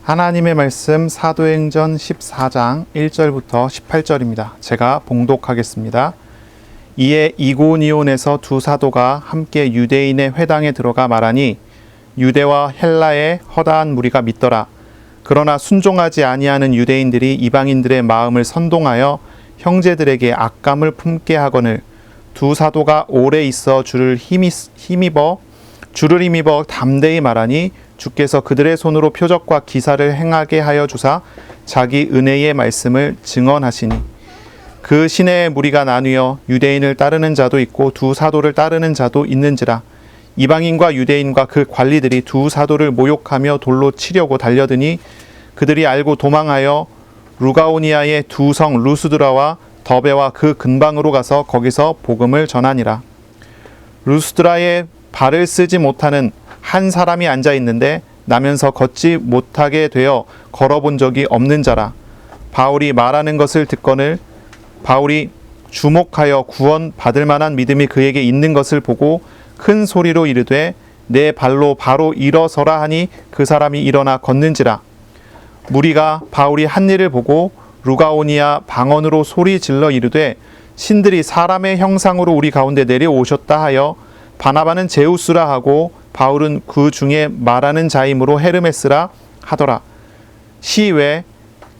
하나님의 말씀 사도행전 14장 1절부터 18절입니다. 제가 봉독하겠습니다. 이에 이고니온에서 두 사도가 함께 유대인의 회당에 들어가 말하니 유대와 헬라의 허다한 무리가 믿더라. 그러나 순종하지 아니하는 유대인들이 이방인들의 마음을 선동하여 형제들에게 악감을 품게 하거늘 두 사도가 오래 있어 줄을 힘입어 담대히 말하니 주께서 그들의 손으로 표적과 기사를 행하게 하여 주사 자기 은혜의 말씀을 증언하시니 그 시내의 무리가 나뉘어 유대인을 따르는 자도 있고 두 사도를 따르는 자도 있는지라. 이방인과 유대인과 그 관리들이 두 사도를 모욕하며 돌로 치려고 달려드니 그들이 알고 도망하여 루가오니아의 두 성 루스드라와 더베와 그 근방으로 가서 거기서 복음을 전하니라. 루스드라에 발을 쓰지 못하는 한 사람이 앉아 있는데 나면서 걷지 못하게 되어 걸어본 적이 없는 자라. 바울이 말하는 것을 듣거늘 바울이 주목하여 구원 받을 만한 믿음이 그에게 있는 것을 보고 큰 소리로 이르되 내 발로 바로 일어서라 하니 그 사람이 일어나 걷는지라. 무리가 바울이 한 일을 보고 루가오니아 방언으로 소리 질러 이르되 신들이 사람의 형상으로 우리 가운데 내려오셨다 하여 바나바는 제우스라 하고 바울은 그 중에 말하는 자이므로 헤르메스라 하더라. 시외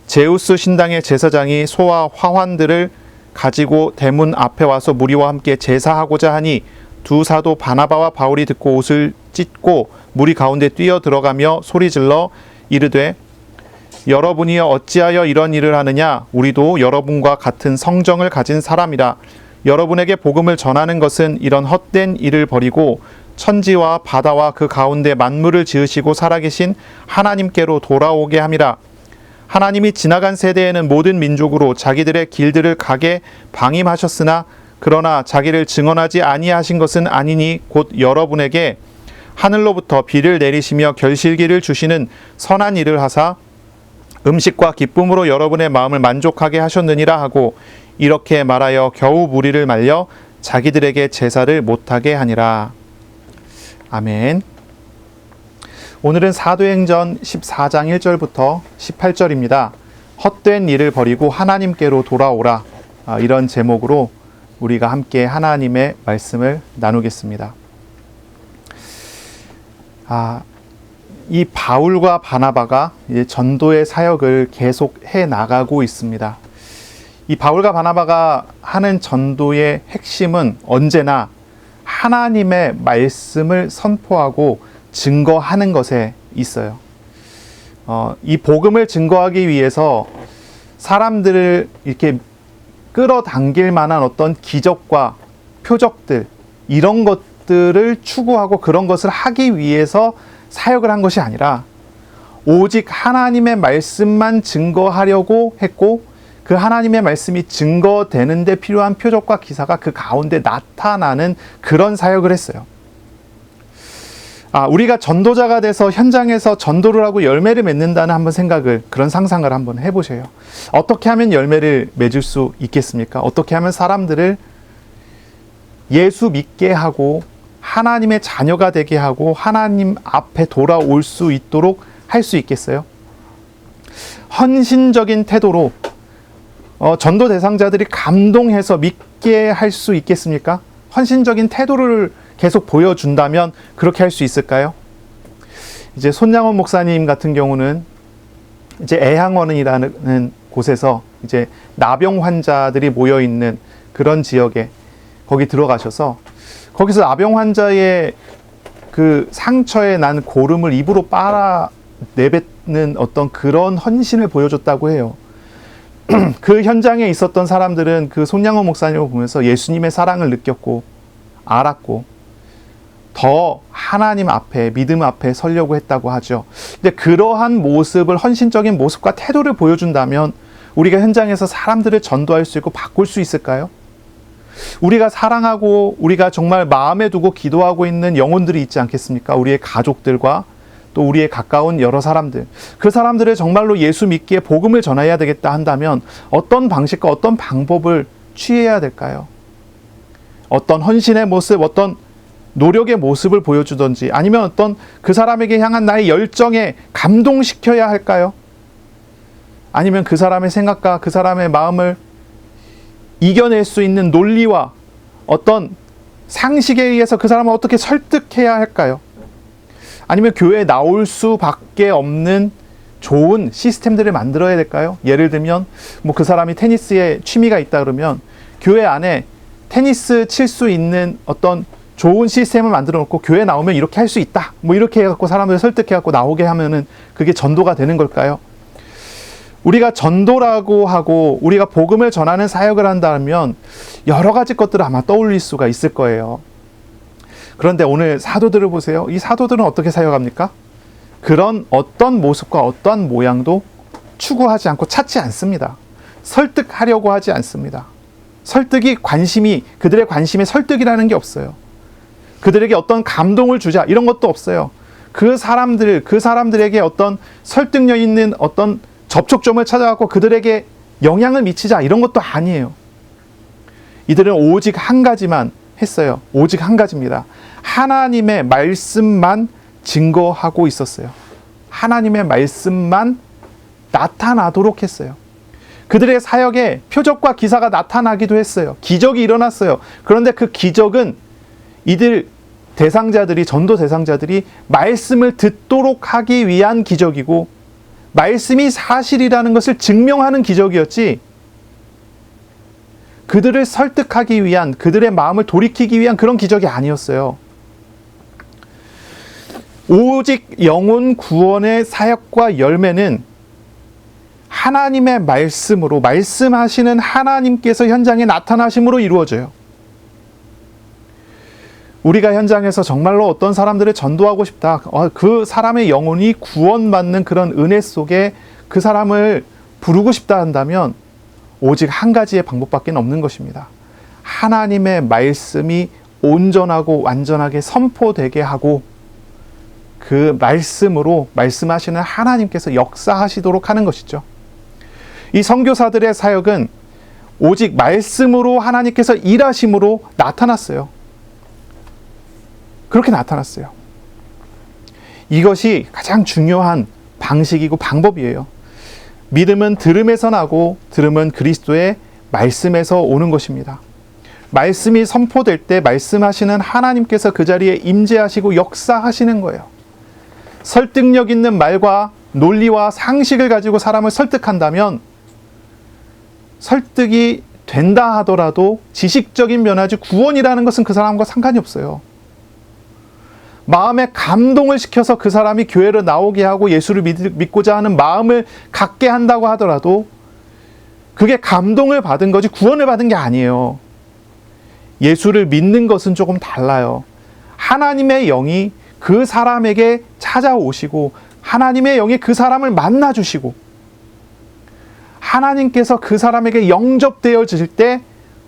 제우스 신당의 제사장이 소와 화환들을 가지고 대문 앞에 와서 무리와 함께 제사하고자 하니 두 사도 바나바와 바울이 듣고 옷을 찢고 무리 가운데 뛰어 들어가며 소리질러 이르되 여러분이 어찌하여 이런 일을 하느냐? 우리도 여러분과 같은 성정을 가진 사람이라. 여러분에게 복음을 전하는 것은 이런 헛된 일을 버리고 천지와 바다와 그 가운데 만물을 지으시고 살아계신 하나님께로 돌아오게 함이라. 하나님이 지나간 세대에는 모든 민족으로 자기들의 길들을 가게 방임하셨으나 그러나 자기를 증언하지 아니하신 것은 아니니 곧 여러분에게 하늘로부터 비를 내리시며 결실기를 주시는 선한 일을 하사 음식과 기쁨으로 여러분의 마음을 만족하게 하셨느니라 하고 이렇게 말하여 겨우 무리를 말려 자기들에게 제사를 못하게 하니라. 아멘. 오늘은 사도행전 14장 1절부터 18절입니다. 헛된 일을 버리고 하나님께로 돌아오라. 이런 제목으로 우리가 함께 하나님의 말씀을 나누겠습니다. 이 바울과 바나바가 전도의 사역을 계속 해 나가고 있습니다. 이 바울과 바나바가 하는 전도의 핵심은 언제나 하나님의 말씀을 선포하고 증거하는 것에 있어요. 이 복음을 증거하기 위해서 사람들을 이렇게 끌어당길 만한 어떤 기적과 표적들, 이런 것들을 추구하고 그런 것을 하기 위해서 사역을 한 것이 아니라 오직 하나님의 말씀만 증거하려고 했고 그 하나님의 말씀이 증거되는데 필요한 표적과 기사가 그 가운데 나타나는 그런 사역을 했어요. 우리가 전도자가 돼서 현장에서 전도를 하고 열매를 맺는다는 그런 상상을 한번 해보세요. 어떻게 하면 열매를 맺을 수 있겠습니까? 어떻게 하면 사람들을 예수 믿게 하고 하나님의 자녀가 되게 하고 하나님 앞에 돌아올 수 있도록 할 수 있겠어요? 헌신적인 태도로 전도 대상자들이 감동해서 믿게 할 수 있겠습니까? 헌신적인 태도를 계속 보여준다면 그렇게 할 수 있을까요? 이제 손양원 목사님 같은 경우는 이제 애향원이라는 곳에서 이제 나병 환자들이 모여 있는 그런 지역에 거기 들어가셔서 거기서 나병 환자의 그 상처에 난 고름을 입으로 빨아 내뱉는 어떤 그런 헌신을 보여줬다고 해요. 그 현장에 있었던 사람들은 그 손양원 목사님을 보면서 예수님의 사랑을 느꼈고 알았고 더 하나님 앞에 믿음 앞에 서려고 했다고 하죠. 근데 그러한 모습을 헌신적인 모습과 태도를 보여준다면 우리가 현장에서 사람들을 전도할 수 있고 바꿀 수 있을까요? 우리가 사랑하고 우리가 정말 마음에 두고 기도하고 있는 영혼들이 있지 않겠습니까? 우리의 가족들과 또 우리의 가까운 여러 사람들, 그 사람들을 정말로 예수 믿기에 복음을 전해야 되겠다 한다면 어떤 방식과 어떤 방법을 취해야 될까요? 어떤 헌신의 모습, 어떤 노력의 모습을 보여주든지 아니면 어떤 그 사람에게 향한 나의 열정에 감동시켜야 할까요? 아니면 그 사람의 생각과 그 사람의 마음을 이겨낼 수 있는 논리와 어떤 상식에 의해서 그 사람을 어떻게 설득해야 할까요? 아니면 교회에 나올 수밖에 없는 좋은 시스템들을 만들어야 될까요? 예를 들면 뭐 그 사람이 테니스에 취미가 있다 그러면 교회 안에 테니스 칠 수 있는 어떤 좋은 시스템을 만들어 놓고 교회 나오면 이렇게 할 수 있다. 뭐 이렇게 해갖고 사람들을 설득해갖고 나오게 하면은 그게 전도가 되는 걸까요? 우리가 전도라고 하고 우리가 복음을 전하는 사역을 한다면 여러 가지 것들을 아마 떠올릴 수가 있을 거예요. 그런데 오늘 사도들을 보세요. 이 사도들은 어떻게 사역합니까? 그런 어떤 모습과 어떠한 모양도 추구하지 않고 찾지 않습니다. 설득하려고 하지 않습니다. 설득이 그들의 관심에 설득이라는 게 없어요. 그들에게 어떤 감동을 주자 이런 것도 없어요. 그 사람들에게 어떤 설득력 있는 어떤 접촉점을 찾아갖고 그들에게 영향을 미치자 이런 것도 아니에요. 이들은 오직 한 가지만 했어요. 오직 한 가지입니다. 하나님의 말씀만 증거하고 있었어요. 하나님의 말씀만 나타나도록 했어요. 그들의 사역에 표적과 기사가 나타나기도 했어요. 기적이 일어났어요. 그런데 그 기적은 이들 전도 대상자들이 말씀을 듣도록 하기 위한 기적이고 말씀이 사실이라는 것을 증명하는 기적이었지 그들을 설득하기 위한 그들의 마음을 돌이키기 위한 그런 기적이 아니었어요. 오직 영혼 구원의 사역과 열매는 하나님의 말씀으로 말씀하시는 하나님께서 현장에 나타나심으로 이루어져요. 우리가 현장에서 정말로 어떤 사람들을 전도하고 싶다. 그 사람의 영혼이 구원받는 그런 은혜 속에 그 사람을 부르고 싶다 한다면 오직 한 가지의 방법밖에 없는 것입니다. 하나님의 말씀이 온전하고 완전하게 선포되게 하고 그 말씀으로 말씀하시는 하나님께서 역사하시도록 하는 것이죠. 이 선교사들의 사역은 오직 말씀으로 하나님께서 일하심으로 나타났어요. 그렇게 나타났어요. 이것이 가장 중요한 방식이고 방법이에요. 믿음은 들음에서 나고 들음은 그리스도의 말씀에서 오는 것입니다. 말씀이 선포될 때 말씀하시는 하나님께서 그 자리에 임재하시고 역사하시는 거예요. 설득력 있는 말과 논리와 상식을 가지고 사람을 설득한다면 설득이 된다 하더라도 지식적인 면하지 구원이라는 것은 그 사람과 상관이 없어요. 마음에 감동을 시켜서 그 사람이 교회로 나오게 하고 예수를 믿고자 하는 마음을 갖게 한다고 하더라도 그게 감동을 받은 거지 구원을 받은 게 아니에요. 예수를 믿는 것은 조금 달라요. 하나님의 영이 그 사람에게 찾아오시고 하나님의 영이 그 사람을 만나주시고 하나님께서 그 사람에게 영접되어질 때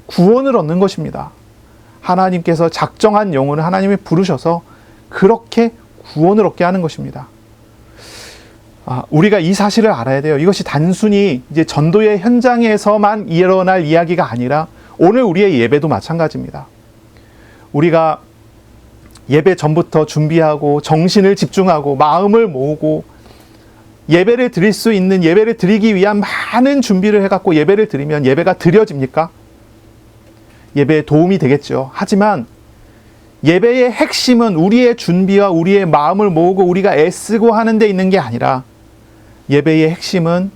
구원을 얻는 것입니다. 하나님께서 작정한 영혼을 하나님이 부르셔서 그렇게 구원을 얻게 하는 것입니다. 우리가 이 사실을 알아야 돼요. 이것이 단순히 이제 전도의 현장에서만 일어날 이야기가 아니라 오늘 우리의 예배도 마찬가지입니다. 우리가 예배 전부터 준비하고 정신을 집중하고 마음을 모으고 예배를 드릴 수 있는 예배를 드리기 위한 많은 준비를 해갖고 예배를 드리면 예배가 드려집니까? 예배에 도움이 되겠죠. 하지만 예배의 핵심은 우리의 준비와 우리의 마음을 모으고 우리가 애쓰고 하는 데 있는 게 아니라 예배의 핵심은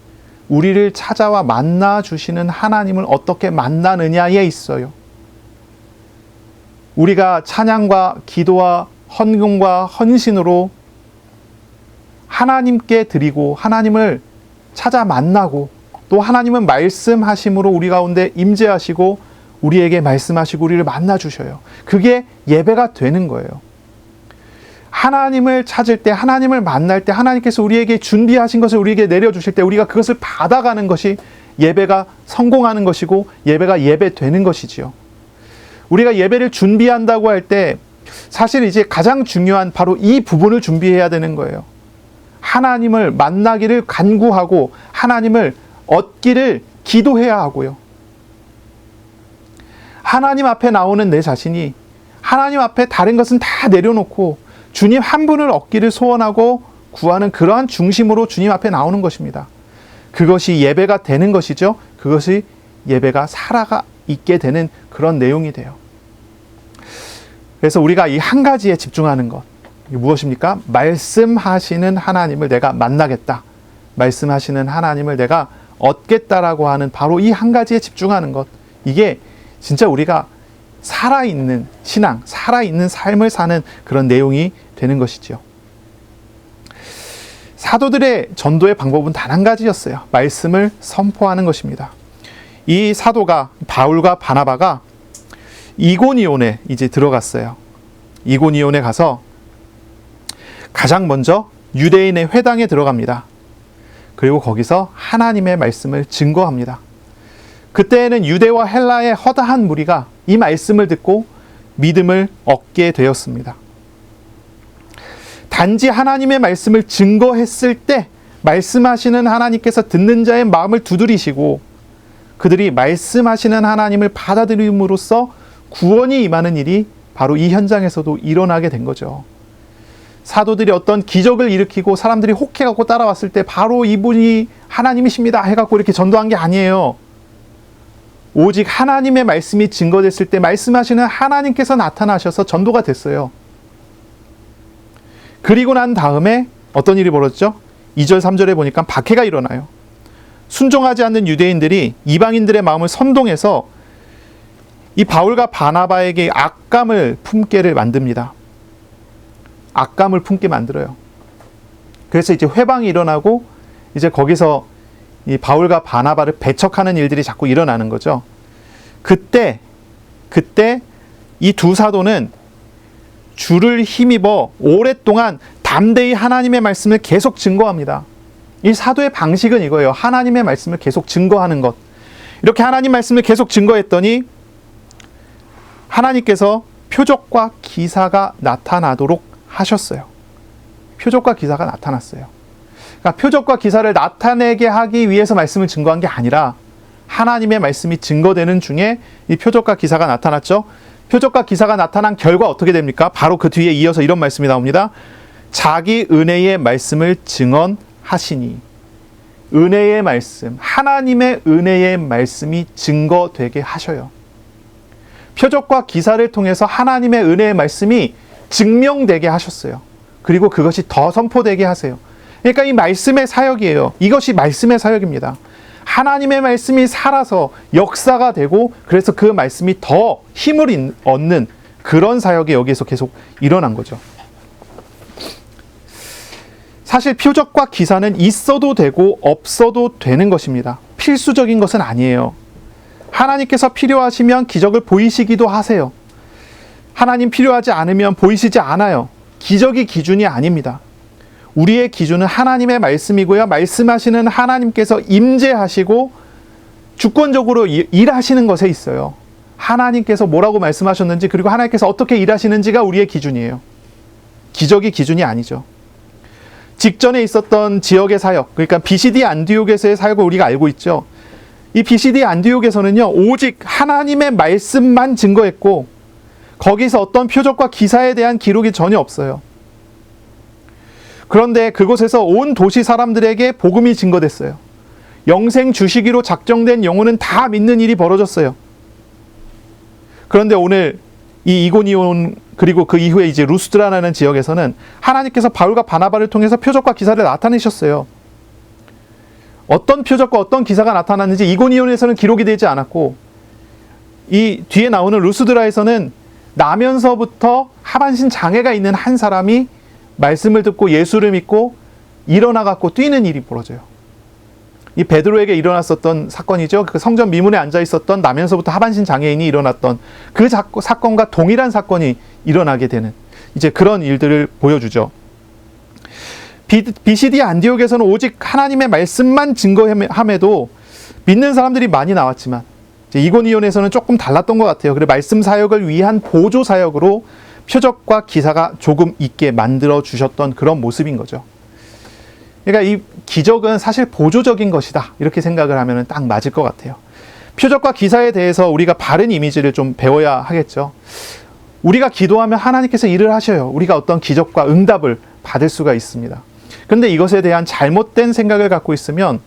우리를 찾아와 만나 주시는 하나님을 어떻게 만나느냐에 있어요. 우리가 찬양과 기도와 헌금과 헌신으로 하나님께 드리고 하나님을 찾아 만나고 또 하나님은 말씀하심으로 우리 가운데 임재하시고 우리에게 말씀하시고 우리를 만나 주셔요. 그게 예배가 되는 거예요. 하나님을 찾을 때 하나님을 만날 때 하나님께서 우리에게 준비하신 것을 우리에게 내려주실 때 우리가 그것을 받아가는 것이 예배가 성공하는 것이고 예배가 예배되는 것이지요. 우리가 예배를 준비한다고 할 때 사실 이제 가장 중요한 바로 이 부분을 준비해야 되는 거예요. 하나님을 만나기를 간구하고 하나님을 얻기를 기도해야 하고요. 하나님 앞에 나오는 내 자신이 하나님 앞에 다른 것은 다 내려놓고 주님 한 분을 얻기를 소원하고 구하는 그러한 중심으로 주님 앞에 나오는 것입니다. 그것이 예배가 되는 것이죠. 그것이 예배가 살아가 있게 되는 그런 내용이 돼요. 그래서 우리가 이 한 가지에 집중하는 것, 이게 무엇입니까? 말씀하시는 하나님을 내가 만나겠다. 말씀하시는 하나님을 내가 얻겠다라고 하는 바로 이 한 가지에 집중하는 것. 이게 진짜 우리가 살아있는 신앙, 살아있는 삶을 사는 그런 내용이 되는 것이죠. 사도들의 전도의 방법은 단 한 가지였어요. 말씀을 선포하는 것입니다. 이 사도가 바울과 바나바가 이고니온에 이제 들어갔어요. 이고니온에 가서 가장 먼저 유대인의 회당에 들어갑니다. 그리고 거기서 하나님의 말씀을 증거합니다. 그때에는 유대와 헬라의 허다한 무리가 이 말씀을 듣고 믿음을 얻게 되었습니다. 단지 하나님의 말씀을 증거했을 때 말씀하시는 하나님께서 듣는 자의 마음을 두드리시고 그들이 말씀하시는 하나님을 받아들임으로써 구원이 임하는 일이 바로 이 현장에서도 일어나게 된 거죠. 사도들이 어떤 기적을 일으키고 사람들이 혹해갖고 따라왔을 때 바로 이분이 하나님이십니다 해갖고 이렇게 전도한 게 아니에요. 오직 하나님의 말씀이 증거됐을 때 말씀하시는 하나님께서 나타나셔서 전도가 됐어요. 그리고 난 다음에 어떤 일이 벌어졌죠? 2절 3절에 보니까 박해가 일어나요. 순종하지 않는 유대인들이 이방인들의 마음을 선동해서 이 바울과 바나바에게 악감을 품게를 만듭니다. 악감을 품게 만들어요. 그래서 이제 회방이 일어나고 이제 거기서 이 바울과 바나바를 배척하는 일들이 자꾸 일어나는 거죠. 그때 이 두 사도는 주를 힘입어 오랫동안 담대히 하나님의 말씀을 계속 증거합니다. 이 사도의 방식은 이거예요. 하나님의 말씀을 계속 증거하는 것. 이렇게 하나님 말씀을 계속 증거했더니 하나님께서 표적과 기사가 나타나도록 하셨어요. 표적과 기사가 나타났어요. 그러니까 표적과 기사를 나타내게 하기 위해서 말씀을 증거한 게 아니라 하나님의 말씀이 증거되는 중에 이 표적과 기사가 나타났죠. 표적과 기사가 나타난 결과 어떻게 됩니까? 바로 그 뒤에 이어서 이런 말씀이 나옵니다. 자기 은혜의 말씀을 증언하시니. 은혜의 말씀, 하나님의 은혜의 말씀이 증거되게 하셔요. 표적과 기사를 통해서 하나님의 은혜의 말씀이 증명되게 하셨어요. 그리고 그것이 더 선포되게 하세요. 그러니까 이 말씀의 사역이에요. 이것이 말씀의 사역입니다. 하나님의 말씀이 살아서 역사가 되고 그래서 그 말씀이 더 힘을 얻는 그런 사역이 여기에서 계속 일어난 거죠. 사실 표적과 기사는 있어도 되고 없어도 되는 것입니다. 필수적인 것은 아니에요. 하나님께서 필요하시면 기적을 보이시기도 하세요. 하나님 필요하지 않으면 보이시지 않아요. 기적이 기준이 아닙니다. 우리의 기준은 하나님의 말씀이고요. 말씀하시는 하나님께서 임재하시고 주권적으로 일하시는 것에 있어요. 하나님께서 뭐라고 말씀하셨는지 그리고 하나님께서 어떻게 일하시는지가 우리의 기준이에요. 기적이 기준이 아니죠. 직전에 있었던 지역의 사역, 그러니까 비시디 안디옥에서의 사역을 우리가 알고 있죠. 이 비시디 안디옥에서는요, 오직 하나님의 말씀만 증거했고 거기서 어떤 표적과 기사에 대한 기록이 전혀 없어요. 그런데 그곳에서 온 도시 사람들에게 복음이 증거됐어요. 영생 주시기로 작정된 영혼은 다 믿는 일이 벌어졌어요. 그런데 오늘 이 이고니온 그리고 그 이후에 이제 루스드라라는 지역에서는 하나님께서 바울과 바나바를 통해서 표적과 기사를 나타내셨어요. 어떤 표적과 어떤 기사가 나타났는지 이고니온에서는 기록이 되지 않았고 이 뒤에 나오는 루스드라에서는 나면서부터 하반신 장애가 있는 한 사람이 말씀을 듣고 예수를 믿고 일어나갖고 뛰는 일이 벌어져요. 이 베드로에게 일어났었던 사건이죠. 그 성전 미문에 앉아 있었던 나면서부터 하반신 장애인이 일어났던 그 사건과 동일한 사건이 일어나게 되는 이제 그런 일들을 보여주죠. 비시디 안디옥에서는 오직 하나님의 말씀만 증거함에도 믿는 사람들이 많이 나왔지만 이고니온에서는 조금 달랐던 것 같아요. 그래서 말씀 사역을 위한 보조 사역으로 표적과 기사가 조금 있게 만들어 주셨던 그런 모습인 거죠. 그러니까 이 기적은 사실 보조적인 것이다 이렇게 생각을 하면 딱 맞을 것 같아요. 표적과 기사에 대해서 우리가 바른 이미지를 좀 배워야 하겠죠. 우리가 기도하면 하나님께서 일을 하셔요. 우리가 어떤 기적과 응답을 받을 수가 있습니다. 그런데 이것에 대한 잘못된 생각을 갖고 있으면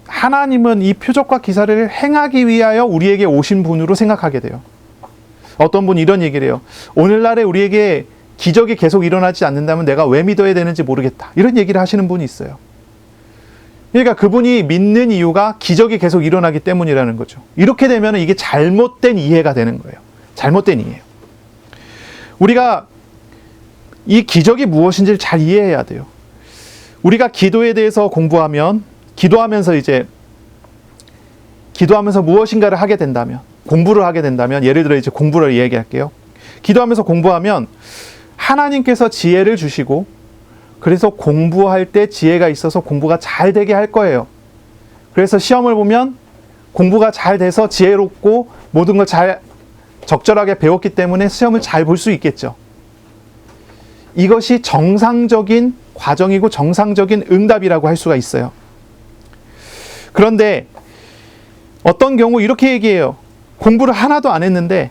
하나님은 이 표적과 기사를 행하기 위하여 우리에게 오신 분으로 생각하게 돼요. 어떤 분이 이런 얘기를 해요. 오늘날에 우리에게 기적이 계속 일어나지 않는다면 내가 왜 믿어야 되는지 모르겠다. 이런 얘기를 하시는 분이 있어요. 그러니까 그분이 믿는 이유가 기적이 계속 일어나기 때문이라는 거죠. 이렇게 되면 이게 잘못된 이해가 되는 거예요. 잘못된 이해예요. 우리가 이 기적이 무엇인지를 잘 이해해야 돼요. 우리가 기도에 대해서 기도하면서 무엇인가를 하게 된다면, 공부를 하게 된다면, 예를 들어 이제 공부를 얘기할게요. 기도하면서 공부하면 하나님께서 지혜를 주시고, 그래서 공부할 때 지혜가 있어서 공부가 잘 되게 할 거예요. 그래서 시험을 보면 공부가 잘 돼서 지혜롭고 모든 걸 잘 적절하게 배웠기 때문에 시험을 잘 볼 수 있겠죠. 이것이 정상적인 과정이고 정상적인 응답이라고 할 수가 있어요. 그런데 어떤 경우 이렇게 얘기해요. 공부를 하나도 안 했는데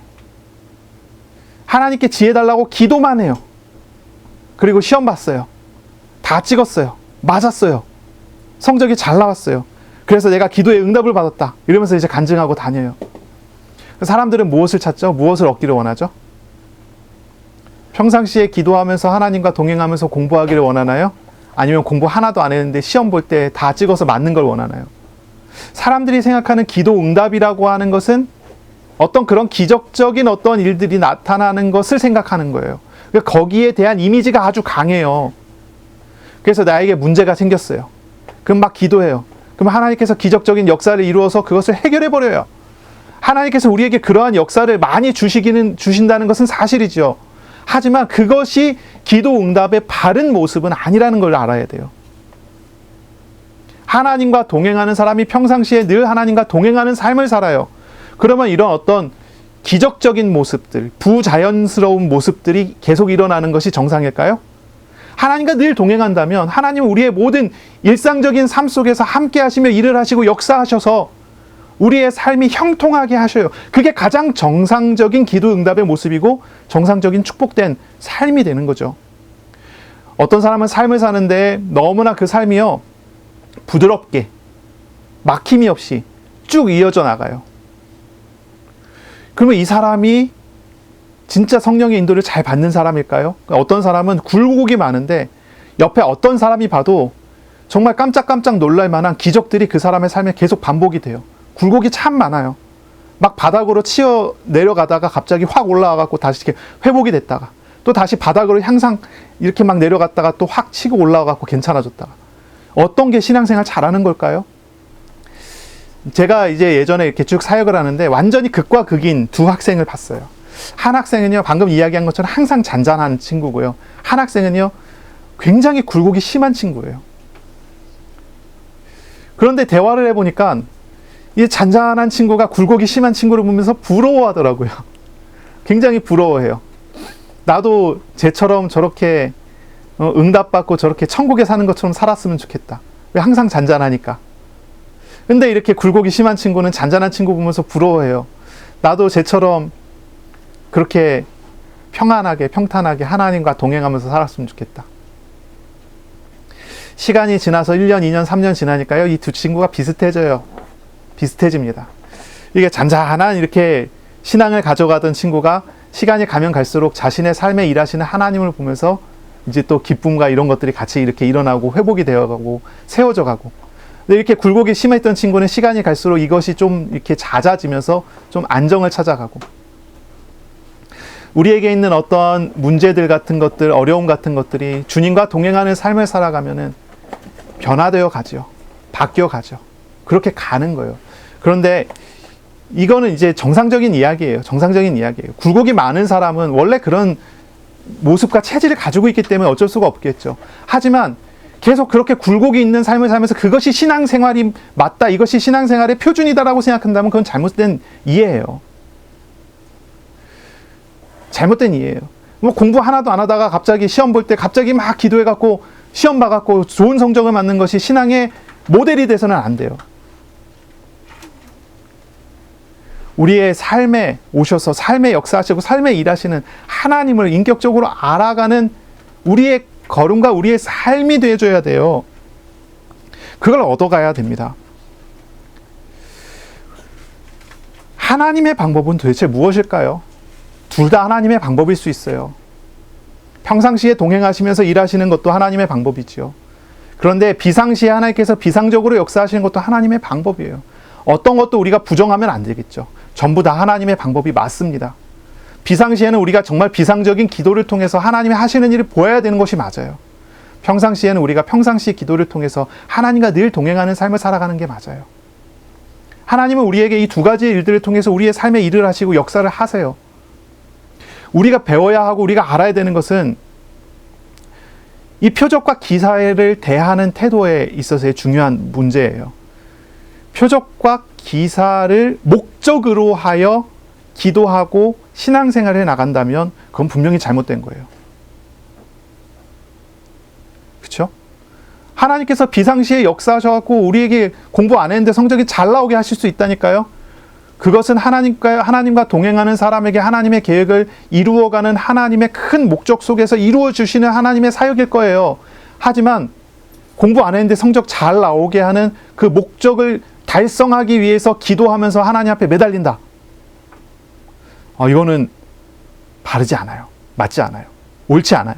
하나님께 지혜 달라고 기도만 해요. 그리고 시험 봤어요. 다 찍었어요. 맞았어요. 성적이 잘 나왔어요. 그래서 내가 기도의 응답을 받았다. 이러면서 이제 간증하고 다녀요. 사람들은 무엇을 찾죠? 무엇을 얻기를 원하죠? 평상시에 기도하면서 하나님과 동행하면서 공부하기를 원하나요? 아니면 공부 하나도 안 했는데 시험 볼 때 다 찍어서 맞는 걸 원하나요? 사람들이 생각하는 기도 응답이라고 하는 것은 어떤 그런 기적적인 어떤 일들이 나타나는 것을 생각하는 거예요. 그러니까 거기에 대한 이미지가 아주 강해요. 그래서 나에게 문제가 생겼어요. 그럼 막 기도해요. 그럼 하나님께서 기적적인 역사를 이루어서 그것을 해결해 버려요. 하나님께서 우리에게 그러한 역사를 많이 주신다는 것은 사실이죠. 하지만 그것이 기도 응답의 바른 모습은 아니라는 걸 알아야 돼요. 하나님과 동행하는 사람이 평상시에 늘 하나님과 동행하는 삶을 살아요. 그러면 이런 어떤 기적적인 모습들, 부자연스러운 모습들이 계속 일어나는 것이 정상일까요? 하나님과 늘 동행한다면 하나님은 우리의 모든 일상적인 삶 속에서 함께 하시며 일을 하시고 역사하셔서 우리의 삶이 형통하게 하셔요. 그게 가장 정상적인 기도 응답의 모습이고 정상적인 축복된 삶이 되는 거죠. 어떤 사람은 삶을 사는데 너무나 그 삶이요 부드럽게 막힘이 없이 쭉 이어져 나가요. 그러면 이 사람이 진짜 성령의 인도를 잘 받는 사람일까요? 어떤 사람은 굴곡이 많은데 옆에 어떤 사람이 봐도 정말 깜짝깜짝 놀랄 만한 기적들이 그 사람의 삶에 계속 반복이 돼요. 굴곡이 참 많아요. 막 바닥으로 치어 내려가다가 갑자기 확 올라와갖고 다시 이렇게 회복이 됐다가 또 다시 바닥으로 항상 이렇게 막 내려갔다가 또 확 치고 올라와갖고 괜찮아졌다가. 어떤 게 신앙생활 잘하는 걸까요? 제가 이제 예전에 이렇게 쭉 사역을 하는데 완전히 극과 극인 두 학생을 봤어요. 한 학생은요, 방금 이야기한 것처럼 항상 잔잔한 친구고요. 한 학생은요, 굉장히 굴곡이 심한 친구예요. 그런데 대화를 해보니까 이 잔잔한 친구가 굴곡이 심한 친구를 보면서 부러워하더라고요. 굉장히 부러워해요. 나도 쟤처럼 저렇게 응답받고 저렇게 천국에 사는 것처럼 살았으면 좋겠다. 왜 항상 잔잔하니까. 근데 이렇게 굴곡이 심한 친구는 잔잔한 친구 보면서 부러워해요. 나도 쟤처럼 그렇게 평안하게 평탄하게 하나님과 동행하면서 살았으면 좋겠다. 시간이 지나서 1년, 2년, 3년 지나니까요. 이 두 친구가 비슷해져요. 비슷해집니다. 이게 잔잔한 이렇게 신앙을 가져가던 친구가 시간이 가면 갈수록 자신의 삶에 일하시는 하나님을 보면서 이제 또 기쁨과 이런 것들이 같이 이렇게 일어나고 회복이 되어가고 세워져 가고. 근데 이렇게 굴곡이 심했던 친구는 시간이 갈수록 이것이 좀 이렇게 잦아지면서 좀 안정을 찾아가고. 우리에게 있는 어떤 문제들 같은 것들, 어려움 같은 것들이 주님과 동행하는 삶을 살아가면은 변화되어 가죠. 바뀌어 가죠. 그렇게 가는 거예요. 그런데 이거는 이제 정상적인 이야기예요. 정상적인 이야기예요. 굴곡이 많은 사람은 원래 그런 모습과 체질을 가지고 있기 때문에 어쩔 수가 없겠죠. 하지만 계속 그렇게 굴곡이 있는 삶을 살면서 그것이 신앙생활이 맞다, 이것이 신앙생활의 표준이다라고 생각한다면 그건 잘못된 이해예요. 잘못된 이해예요. 뭐 공부 하나도 안 하다가 갑자기 시험 볼 때 갑자기 막 기도해갖고 시험 봐갖고 좋은 성적을 맞는 것이 신앙의 모델이 돼서는 안 돼요. 우리의 삶에 오셔서 삶의 역사하시고 삶의 일하시는 하나님을 인격적으로 알아가는 우리의 걸음과 우리의 삶이 되어줘야 돼요. 그걸 얻어가야 됩니다. 하나님의 방법은 도대체 무엇일까요? 둘 다 하나님의 방법일 수 있어요. 평상시에 동행하시면서 일하시는 것도 하나님의 방법이지요. 그런데 비상시에 하나님께서 비상적으로 역사하시는 것도 하나님의 방법이에요. 어떤 것도 우리가 부정하면 안 되겠죠. 전부 다 하나님의 방법이 맞습니다. 비상시에는 우리가 정말 비상적인 기도를 통해서 하나님이 하시는 일을 보아야 되는 것이 맞아요. 평상시에는 우리가 평상시 기도를 통해서 하나님과 늘 동행하는 삶을 살아가는 게 맞아요. 하나님은 우리에게 이 두 가지의 일들을 통해서 우리의 삶에 일을 하시고 역사를 하세요. 우리가 배워야 하고 우리가 알아야 되는 것은 이 표적과 기사를 대하는 태도에 있어서의 중요한 문제예요. 표적과 기사를 목적으로 하여 기도하고 신앙생활에 나간다면 그건 분명히 잘못된 거예요. 그렇죠? 하나님께서 비상시에 역사하셔서 우리에게 공부 안 했는데 성적이 잘 나오게 하실 수 있다니까요. 그것은 하나님과 동행하는 사람에게 하나님의 계획을 이루어가는 하나님의 큰 목적 속에서 이루어 주시는 하나님의 사역일 거예요. 하지만 공부 안 했는데 성적 잘 나오게 하는 그 목적을 달성하기 위해서 기도하면서 하나님 앞에 매달린다. 이거는 바르지 않아요. 맞지 않아요. 옳지 않아요.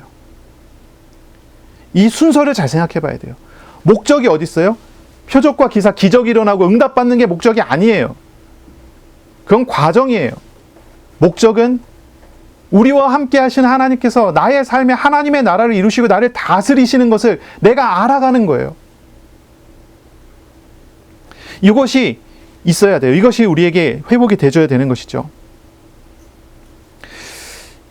이 순서를 잘 생각해 봐야 돼요. 목적이 어디 있어요? 표적과 기사, 기적이 일어나고 응답받는 게 목적이 아니에요. 그건 과정이에요. 목적은 우리와 함께 하신 하나님께서 나의 삶에 하나님의 나라를 이루시고 나를 다스리시는 것을 내가 알아가는 거예요. 이것이 있어야 돼요. 이것이 우리에게 회복이 되줘야 되는 것이죠.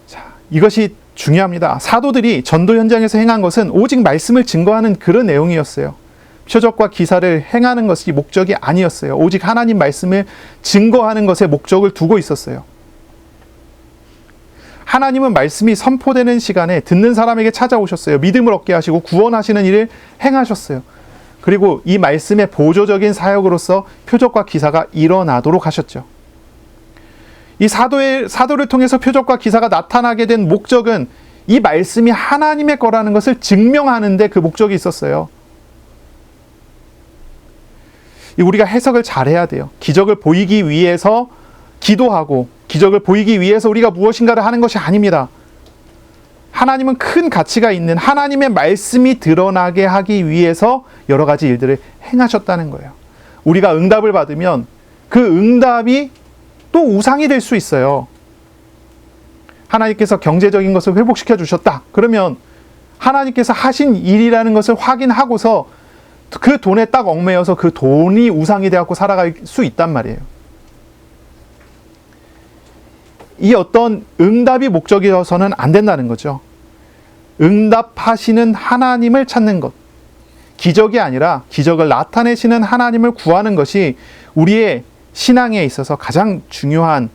자, 이것이 중요합니다. 사도들이 전도 현장에서 행한 것은 오직 말씀을 증거하는 그런 내용이었어요. 표적과 기사를 행하는 것이 목적이 아니었어요. 오직 하나님 말씀을 증거하는 것에 목적을 두고 있었어요. 하나님은 말씀이 선포되는 시간에 듣는 사람에게 찾아오셨어요. 믿음을 얻게 하시고 구원하시는 일을 행하셨어요. 그리고 이 말씀의 보조적인 사역으로서 표적과 기사가 일어나도록 하셨죠. 이 사도를 통해서 표적과 기사가 나타나게 된 목적은 이 말씀이 하나님의 거라는 것을 증명하는 데 그 목적이 있었어요. 우리가 해석을 잘해야 돼요. 기적을 보이기 위해서 기도하고 기적을 보이기 위해서 우리가 무엇인가를 하는 것이 아닙니다. 하나님은 큰 가치가 있는 하나님의 말씀이 드러나게 하기 위해서 여러 가지 일들을 행하셨다는 거예요. 우리가 응답을 받으면 그 응답이 또 우상이 될 수 있어요. 하나님께서 경제적인 것을 회복시켜 주셨다. 그러면 하나님께서 하신 일이라는 것을 확인하고서 그 돈에 딱 얽매여서 그 돈이 우상이 되어서 살아갈 수 있단 말이에요. 이 어떤 응답이 목적이어서는 안 된다는 거죠. 응답하시는 하나님을 찾는 것. 기적이 아니라 기적을 나타내시는 하나님을 구하는 것이 우리의 신앙에 있어서 가장 중요한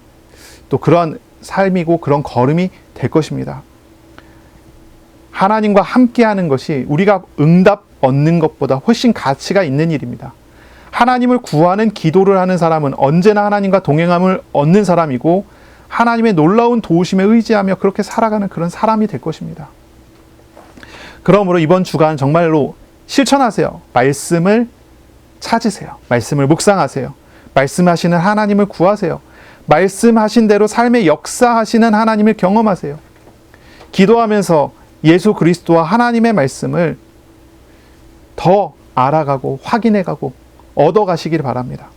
또 그런 삶이고 그런 걸음이 될 것입니다. 하나님과 함께하는 것이 우리가 응답 얻는 것보다 훨씬 가치가 있는 일입니다. 하나님을 구하는 기도를 하는 사람은 언제나 하나님과 동행함을 얻는 사람이고 하나님의 놀라운 도우심에 의지하며 그렇게 살아가는 그런 사람이 될 것입니다. 그러므로 이번 주간 정말로 실천하세요. 말씀을 찾으세요. 말씀을 묵상하세요. 말씀하시는 하나님을 구하세요. 말씀하신 대로 삶의 역사하시는 하나님을 경험하세요. 기도하면서 예수 그리스도와 하나님의 말씀을 더 알아가고 확인해가고 얻어가시길 바랍니다.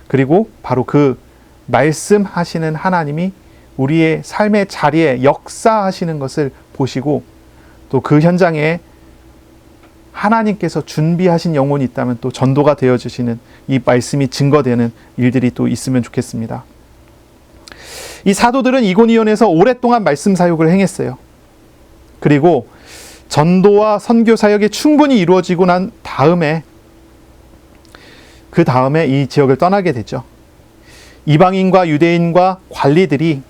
그리고 바로 그 말씀하시는 하나님이 우리의 삶의 자리에 역사하시는 것을 보시고 또 그 현장에 하나님께서 준비하신 영혼이 있다면 또 전도가 되어주시는 이 말씀이 증거되는 일들이 또 있으면 좋겠습니다. 이 사도들은 이고니온에서 오랫동안 말씀 사역을 행했어요. 그리고 전도와 선교 사역이 충분히 이루어지고 난 다음에 그 다음에 이 지역을 떠나게 되죠. 이방인과 유대인과 관리들이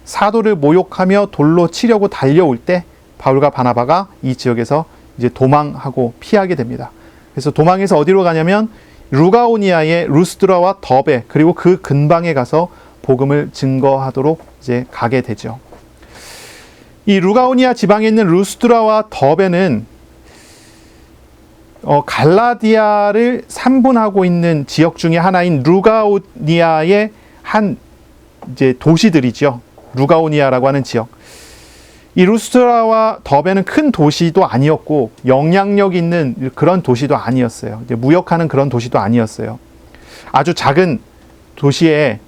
사도를 모욕하며 돌로 치려고 달려올 때 바울과 바나바가 이 지역에서 이제 도망하고 피하게 됩니다. 그래서 도망해서 어디로 가냐면 루가오니아의 루스드라와 더베 그리고 그 근방에 가서 복음을 증거하도록 이제 가게 되죠. 이 루가오니아 지방에 있는 루스드라와 더베는 갈라디아를 삼분하고 있는 지역 중에 하나인 루가오니아의 한 이제 도시들이죠. 루가오니아라고 하는 지역. 이 루스드라와 더베는 큰 도시도 아니었고 영향력 있는 그런 도시도 아니었어요. 이제 무역하는 그런 도시도 아니었어요. 아주 작은 도시에,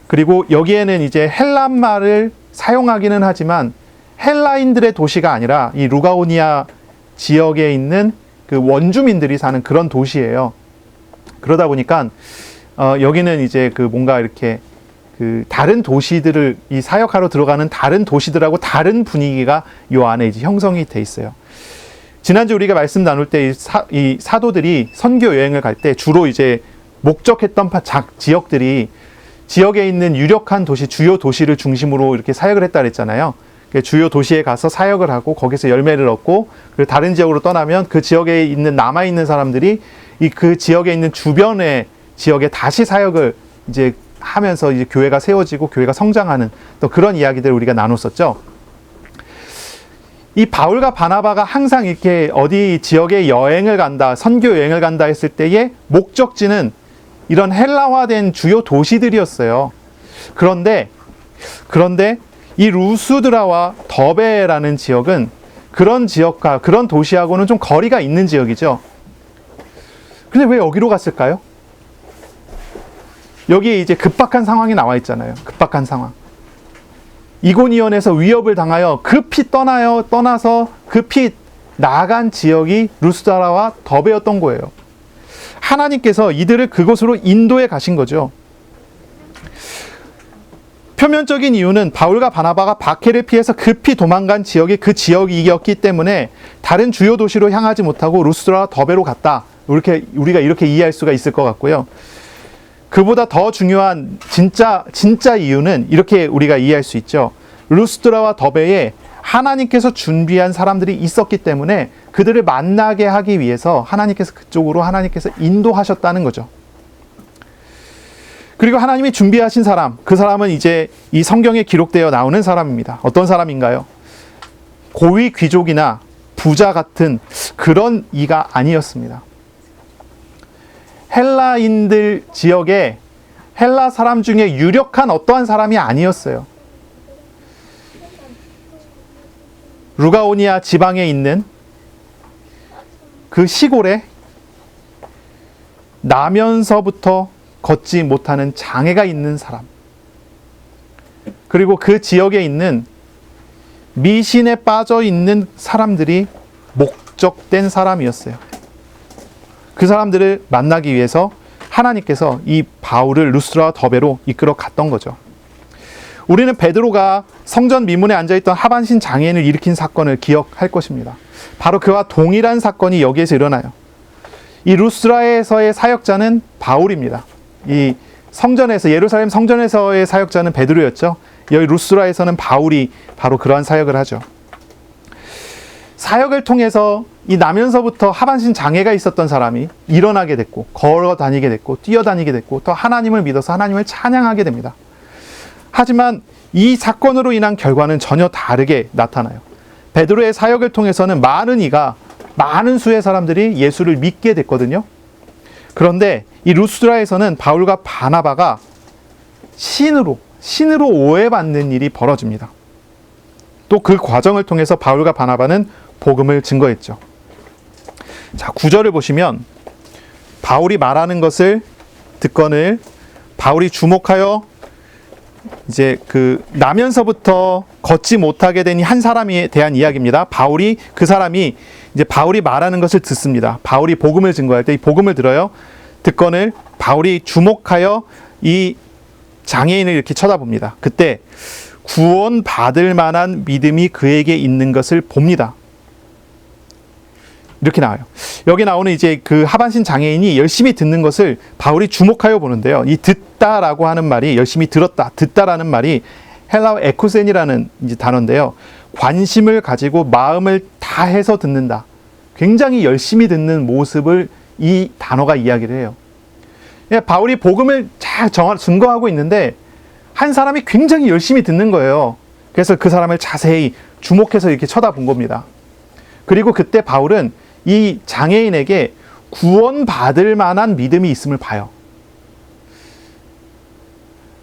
그리고 여기에는 이제 헬란말을 사용하기는 하지만 헬라인들의 도시가 아니라 이 루가오니아 지역에 있는 그 원주민들이 사는 그런 도시예요. 그러다 보니까 여기는 이제 그 뭔가 이렇게 그 다른 도시들을 이 사역하러 들어가는 다른 도시들하고 다른 분위기가 요 안에 이제 형성이 돼 있어요. 지난주 우리가 말씀 나눌 때 이 사도들이 선교 여행을 갈 때 주로 이제 목적했던 지역들이 지역에 있는 유력한 도시, 주요 도시를 중심으로 이렇게 사역을 했다 그랬잖아요. 주요 도시에 가서 사역을 하고 거기서 열매를 얻고, 그리고 다른 지역으로 떠나면 그 지역에 있는 남아있는 사람들이 그 지역에 있는 주변의 지역에 다시 사역을 이제 하면서 이제 교회가 세워지고 교회가 성장하는 또 그런 이야기들을 우리가 나눴었죠. 이 바울과 바나바가 항상 이렇게 어디 지역에 여행을 간다, 선교 여행을 간다 했을 때의 목적지는 이런 헬라화된 주요 도시들이었어요. 그런데 이 루스드라와 더베라는 지역은 그런 지역과 그런 도시하고는 좀 거리가 있는 지역이죠. 근데 왜 여기로 갔을까요? 여기에 이제 급박한 상황이 나와 있잖아요. 급박한 상황. 이고니온에서 위협을 당하여 급히 떠나서 급히 나간 지역이 루스드라와 더베였던 거예요. 하나님께서 이들을 그곳으로 인도해 가신 거죠. 표면적인 이유는 바울과 바나바가 박해를 피해서 급히 도망간 지역이 그 지역이었기 때문에 다른 주요 도시로 향하지 못하고 루스드라와 더베로 갔다. 우리가 이렇게 이해할 수가 있을 것 같고요. 그보다 더 중요한 진짜 이유는 이렇게 우리가 이해할 수 있죠. 루스드라와 더베에 하나님께서 준비한 사람들이 있었기 때문에 그들을 만나게 하기 위해서 하나님께서 그쪽으로 인도하셨다는 거죠. 그리고 하나님이 준비하신 사람, 그 사람은 이제 이 성경에 기록되어 나오는 사람입니다. 어떤 사람인가요? 고위 귀족이나 부자 같은 그런 이가 아니었습니다. 헬라인들 지역에 헬라 사람 중에 유력한 어떠한 사람이 아니었어요. 루가오니아 지방에 있는 그 시골에 나면서부터 걷지 못하는 장애가 있는 사람, 그리고 그 지역에 있는 미신에 빠져 있는 사람들이 목적된 사람이었어요. 그 사람들을 만나기 위해서 하나님께서 이 바울을 루스드라와 더베로 이끌어 갔던 거죠. 우리는 베드로가 성전 미문에 앉아있던 하반신 장애인을 일으킨 사건을 기억할 것입니다. 바로 그와 동일한 사건이 여기에서 일어나요. 이 루스드라에서의 사역자는 바울입니다. 이 성전에서, 예루살렘 성전에서의 사역자는 베드로였죠. 여기 루스드라에서는 바울이 바로 그러한 사역을 하죠. 사역을 통해서 이 나면서부터 하반신 장애가 있었던 사람이 일어나게 됐고, 걸어 다니게 됐고, 뛰어다니게 됐고, 또 하나님을 믿어서 하나님을 찬양하게 됩니다. 하지만 이 사건으로 인한 결과는 전혀 다르게 나타나요. 베드로의 사역을 통해서는 많은 수의 사람들이 예수를 믿게 됐거든요. 그런데 이 루스드라에서는 바울과 바나바가 신으로 오해받는 일이 벌어집니다. 또 그 과정을 통해서 바울과 바나바는 복음을 증거했죠. 자, 9절을 보시면 바울이 말하는 것을 듣거늘 바울이 주목하여 이제 그 나면서부터 걷지 못하게 된 한 사람에 대한 이야기입니다. 그 사람이 이제 바울이 말하는 것을 듣습니다. 바울이 복음을 증거할 때 이 복음을 들어요. 듣거늘 바울이 주목하여 이 장애인을 이렇게 쳐다봅니다. 그때 구원 받을 만한 믿음이 그에게 있는 것을 봅니다. 이렇게 나와요. 여기 나오는 이제 그 하반신 장애인이 열심히 듣는 것을 바울이 주목하여 보는데요. 이 듣다라고 하는 말이, 열심히 들었다, 듣다라는 말이 헬라어 에쿠센이라는 이제 단어인데요. 관심을 가지고 마음을 다해서 듣는다. 굉장히 열심히 듣는 모습을 이 단어가 이야기를 해요. 바울이 복음을 잘 증거하고 있는데 한 사람이 굉장히 열심히 듣는 거예요. 그래서 그 사람을 자세히 주목해서 이렇게 쳐다본 겁니다. 그리고 그때 바울은 이 장애인에게 구원받을 만한 믿음이 있음을 봐요.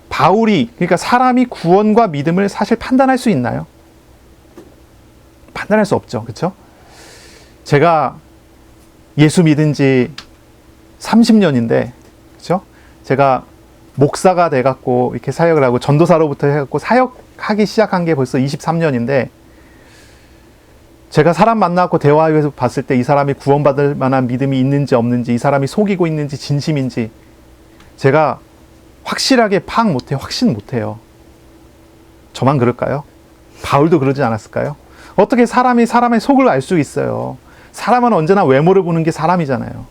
바울이, 그러니까 사람이 구원과 믿음을 사실 판단할 수 있나요? 판단할 수 없죠. 그렇죠? 제가 예수 믿은 지 30년인데, 그렇죠? 제가 목사가 돼갖고 이렇게 사역을 하고 전도사로부터 해갖고 사역하기 시작한 게 벌써 23년인데, 제가 사람 만나고 대화해서 봤을 때 이 사람이 구원받을 만한 믿음이 있는지 없는지, 이 사람이 속이고 있는지 진심인지 제가 확실하게 파악 못해요. 확신 못해요. 저만 그럴까요? 바울도 그러지 않았을까요? 어떻게 사람이 사람의 속을 알 수 있어요? 사람은 언제나 외모를 보는 게 사람이잖아요.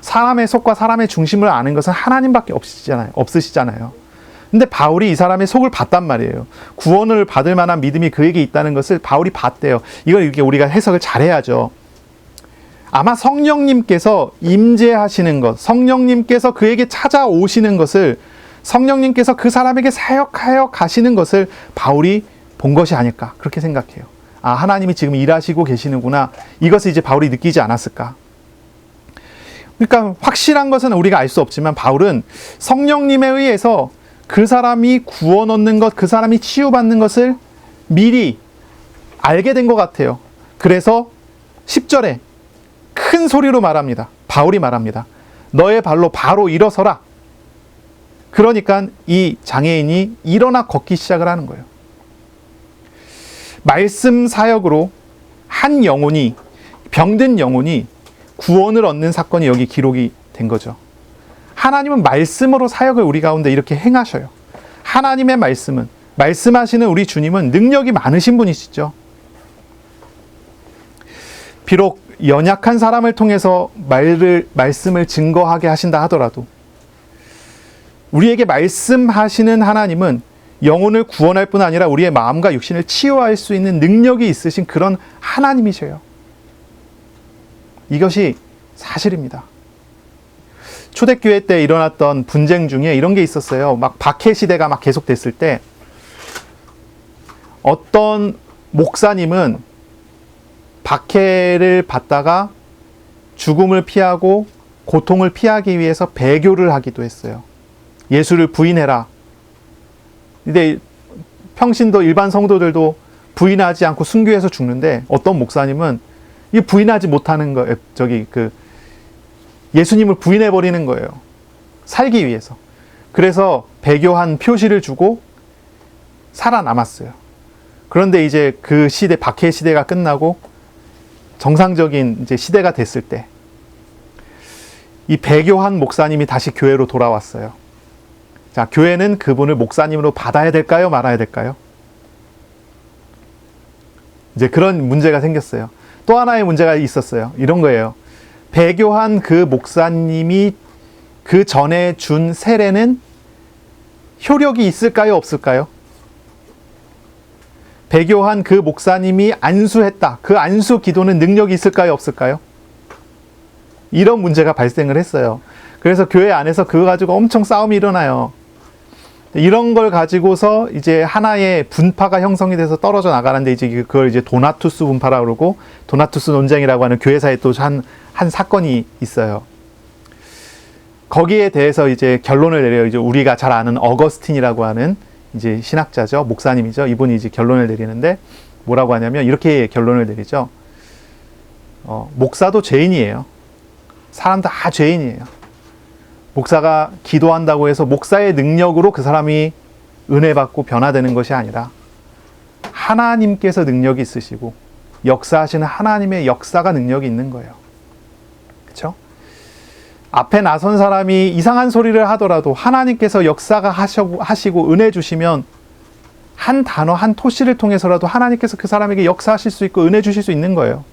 사람의 속과 사람의 중심을 아는 것은 하나님밖에 없으시잖아요. 근데 바울이 이 사람의 속을 봤단 말이에요. 구원을 받을 만한 믿음이 그에게 있다는 것을 바울이 봤대요. 이걸 이렇게 우리가 해석을 잘해야죠. 아마 성령님께서 임재하시는 것, 성령님께서 그에게 찾아오시는 것을, 성령님께서 그 사람에게 사역하여 가시는 것을 바울이 본 것이 아닐까, 그렇게 생각해요. 아, 하나님이 지금 일하시고 계시는구나, 이것을 이제 바울이 느끼지 않았을까. 그러니까 확실한 것은 우리가 알 수 없지만 바울은 성령님에 의해서 그 사람이 구원 얻는 것, 그 사람이 치유받는 것을 미리 알게 된 것 같아요. 그래서 10절에 큰 소리로 말합니다. 바울이 말합니다. 너의 발로 바로 일어서라. 그러니까 이 장애인이 일어나 걷기 시작을 하는 거예요. 말씀 사역으로 한 영혼이, 병든 영혼이 구원을 얻는 사건이 여기 기록이 된 거죠. 하나님은 말씀으로 사역을 우리 가운데 이렇게 행하셔요. 하나님의 말씀은, 말씀하시는 우리 주님은 능력이 많으신 분이시죠. 비록 연약한 사람을 통해서 말씀을 증거하게 하신다 하더라도 우리에게 말씀하시는 하나님은 영혼을 구원할 뿐 아니라 우리의 마음과 육신을 치유할 수 있는 능력이 있으신 그런 하나님이셔요. 이것이 사실입니다. 초대교회 때 일어났던 분쟁 중에 이런 게 있었어요. 막 박해 시대가 막 계속됐을 때 어떤 목사님은 박해를 받다가 죽음을 피하고 고통을 피하기 위해서 배교를 하기도 했어요. 예수를 부인해라. 근데 평신도 일반 성도들도 부인하지 않고 순교해서 죽는데 어떤 목사님은 이 부인하지 못하는 거, 예수님을 부인해버리는 거예요. 살기 위해서. 그래서 배교한 표시를 주고 살아남았어요. 그런데 이제 그 시대, 박해 시대가 끝나고 정상적인 이제 시대가 됐을 때 이 배교한 목사님이 다시 교회로 돌아왔어요. 자, 교회는 그분을 목사님으로 받아야 될까요? 말아야 될까요? 이제 그런 문제가 생겼어요. 또 하나의 문제가 있었어요. 이런 거예요. 배교한 그 목사님이 그 전에 준 세례는 효력이 있을까요? 없을까요? 배교한 그 목사님이 안수했다. 그 안수 기도는 능력이 있을까요? 없을까요? 이런 문제가 발생을 했어요. 그래서 교회 안에서 그거 가지고 엄청 싸움이 일어나요. 이런 걸 가지고서 이제 하나의 분파가 형성이 돼서 떨어져 나가는데 이제 그걸 이제 도나투스 분파라고 그러고 도나투스 논쟁이라고 하는 교회사에 또 한 사건이 있어요. 거기에 대해서 이제 결론을 내려요. 이제 우리가 잘 아는 어거스틴이라고 하는 이제 신학자죠. 목사님이죠. 이분이 이제 결론을 내리는데 뭐라고 하냐면 이렇게 결론을 내리죠. 목사도 죄인이에요. 사람 다 죄인이에요. 목사가 기도한다고 해서 목사의 능력으로 그 사람이 은혜 받고 변화되는 것이 아니라 하나님께서 능력이 있으시고 역사하시는 하나님의 역사가 능력이 있는 거예요. 그렇죠? 앞에 나선 사람이 이상한 소리를 하더라도 하나님께서 역사가 하시고 은혜 주시면 한 단어, 한 토시를 통해서라도 하나님께서 그 사람에게 역사하실 수 있고 은혜 주실 수 있는 거예요.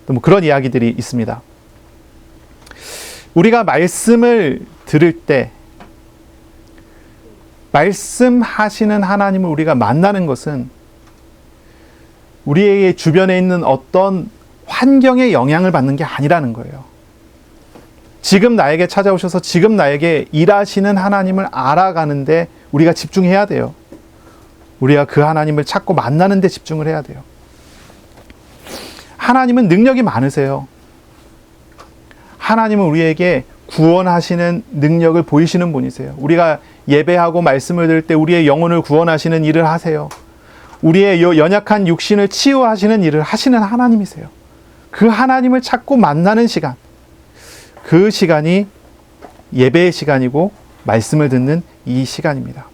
또 뭐 그런 이야기들이 있습니다. 우리가 말씀을 들을 때 말씀하시는 하나님을 우리가 만나는 것은 우리의 주변에 있는 어떤 환경에 영향을 받는 게 아니라는 거예요. 지금 나에게 찾아오셔서 지금 나에게 일하시는 하나님을 알아가는데 우리가 집중해야 돼요. 우리가 그 하나님을 찾고 만나는 데 집중을 해야 돼요. 하나님은 능력이 많으세요. 하나님은 우리에게 구원하시는 능력을 보이시는 분이세요. 우리가 예배하고 말씀을 들을 때 우리의 영혼을 구원하시는 일을 하세요. 우리의 연약한 육신을 치유하시는 일을 하시는 하나님이세요. 그 하나님을 찾고 만나는 시간, 그 시간이 예배의 시간이고 말씀을 듣는 이 시간입니다.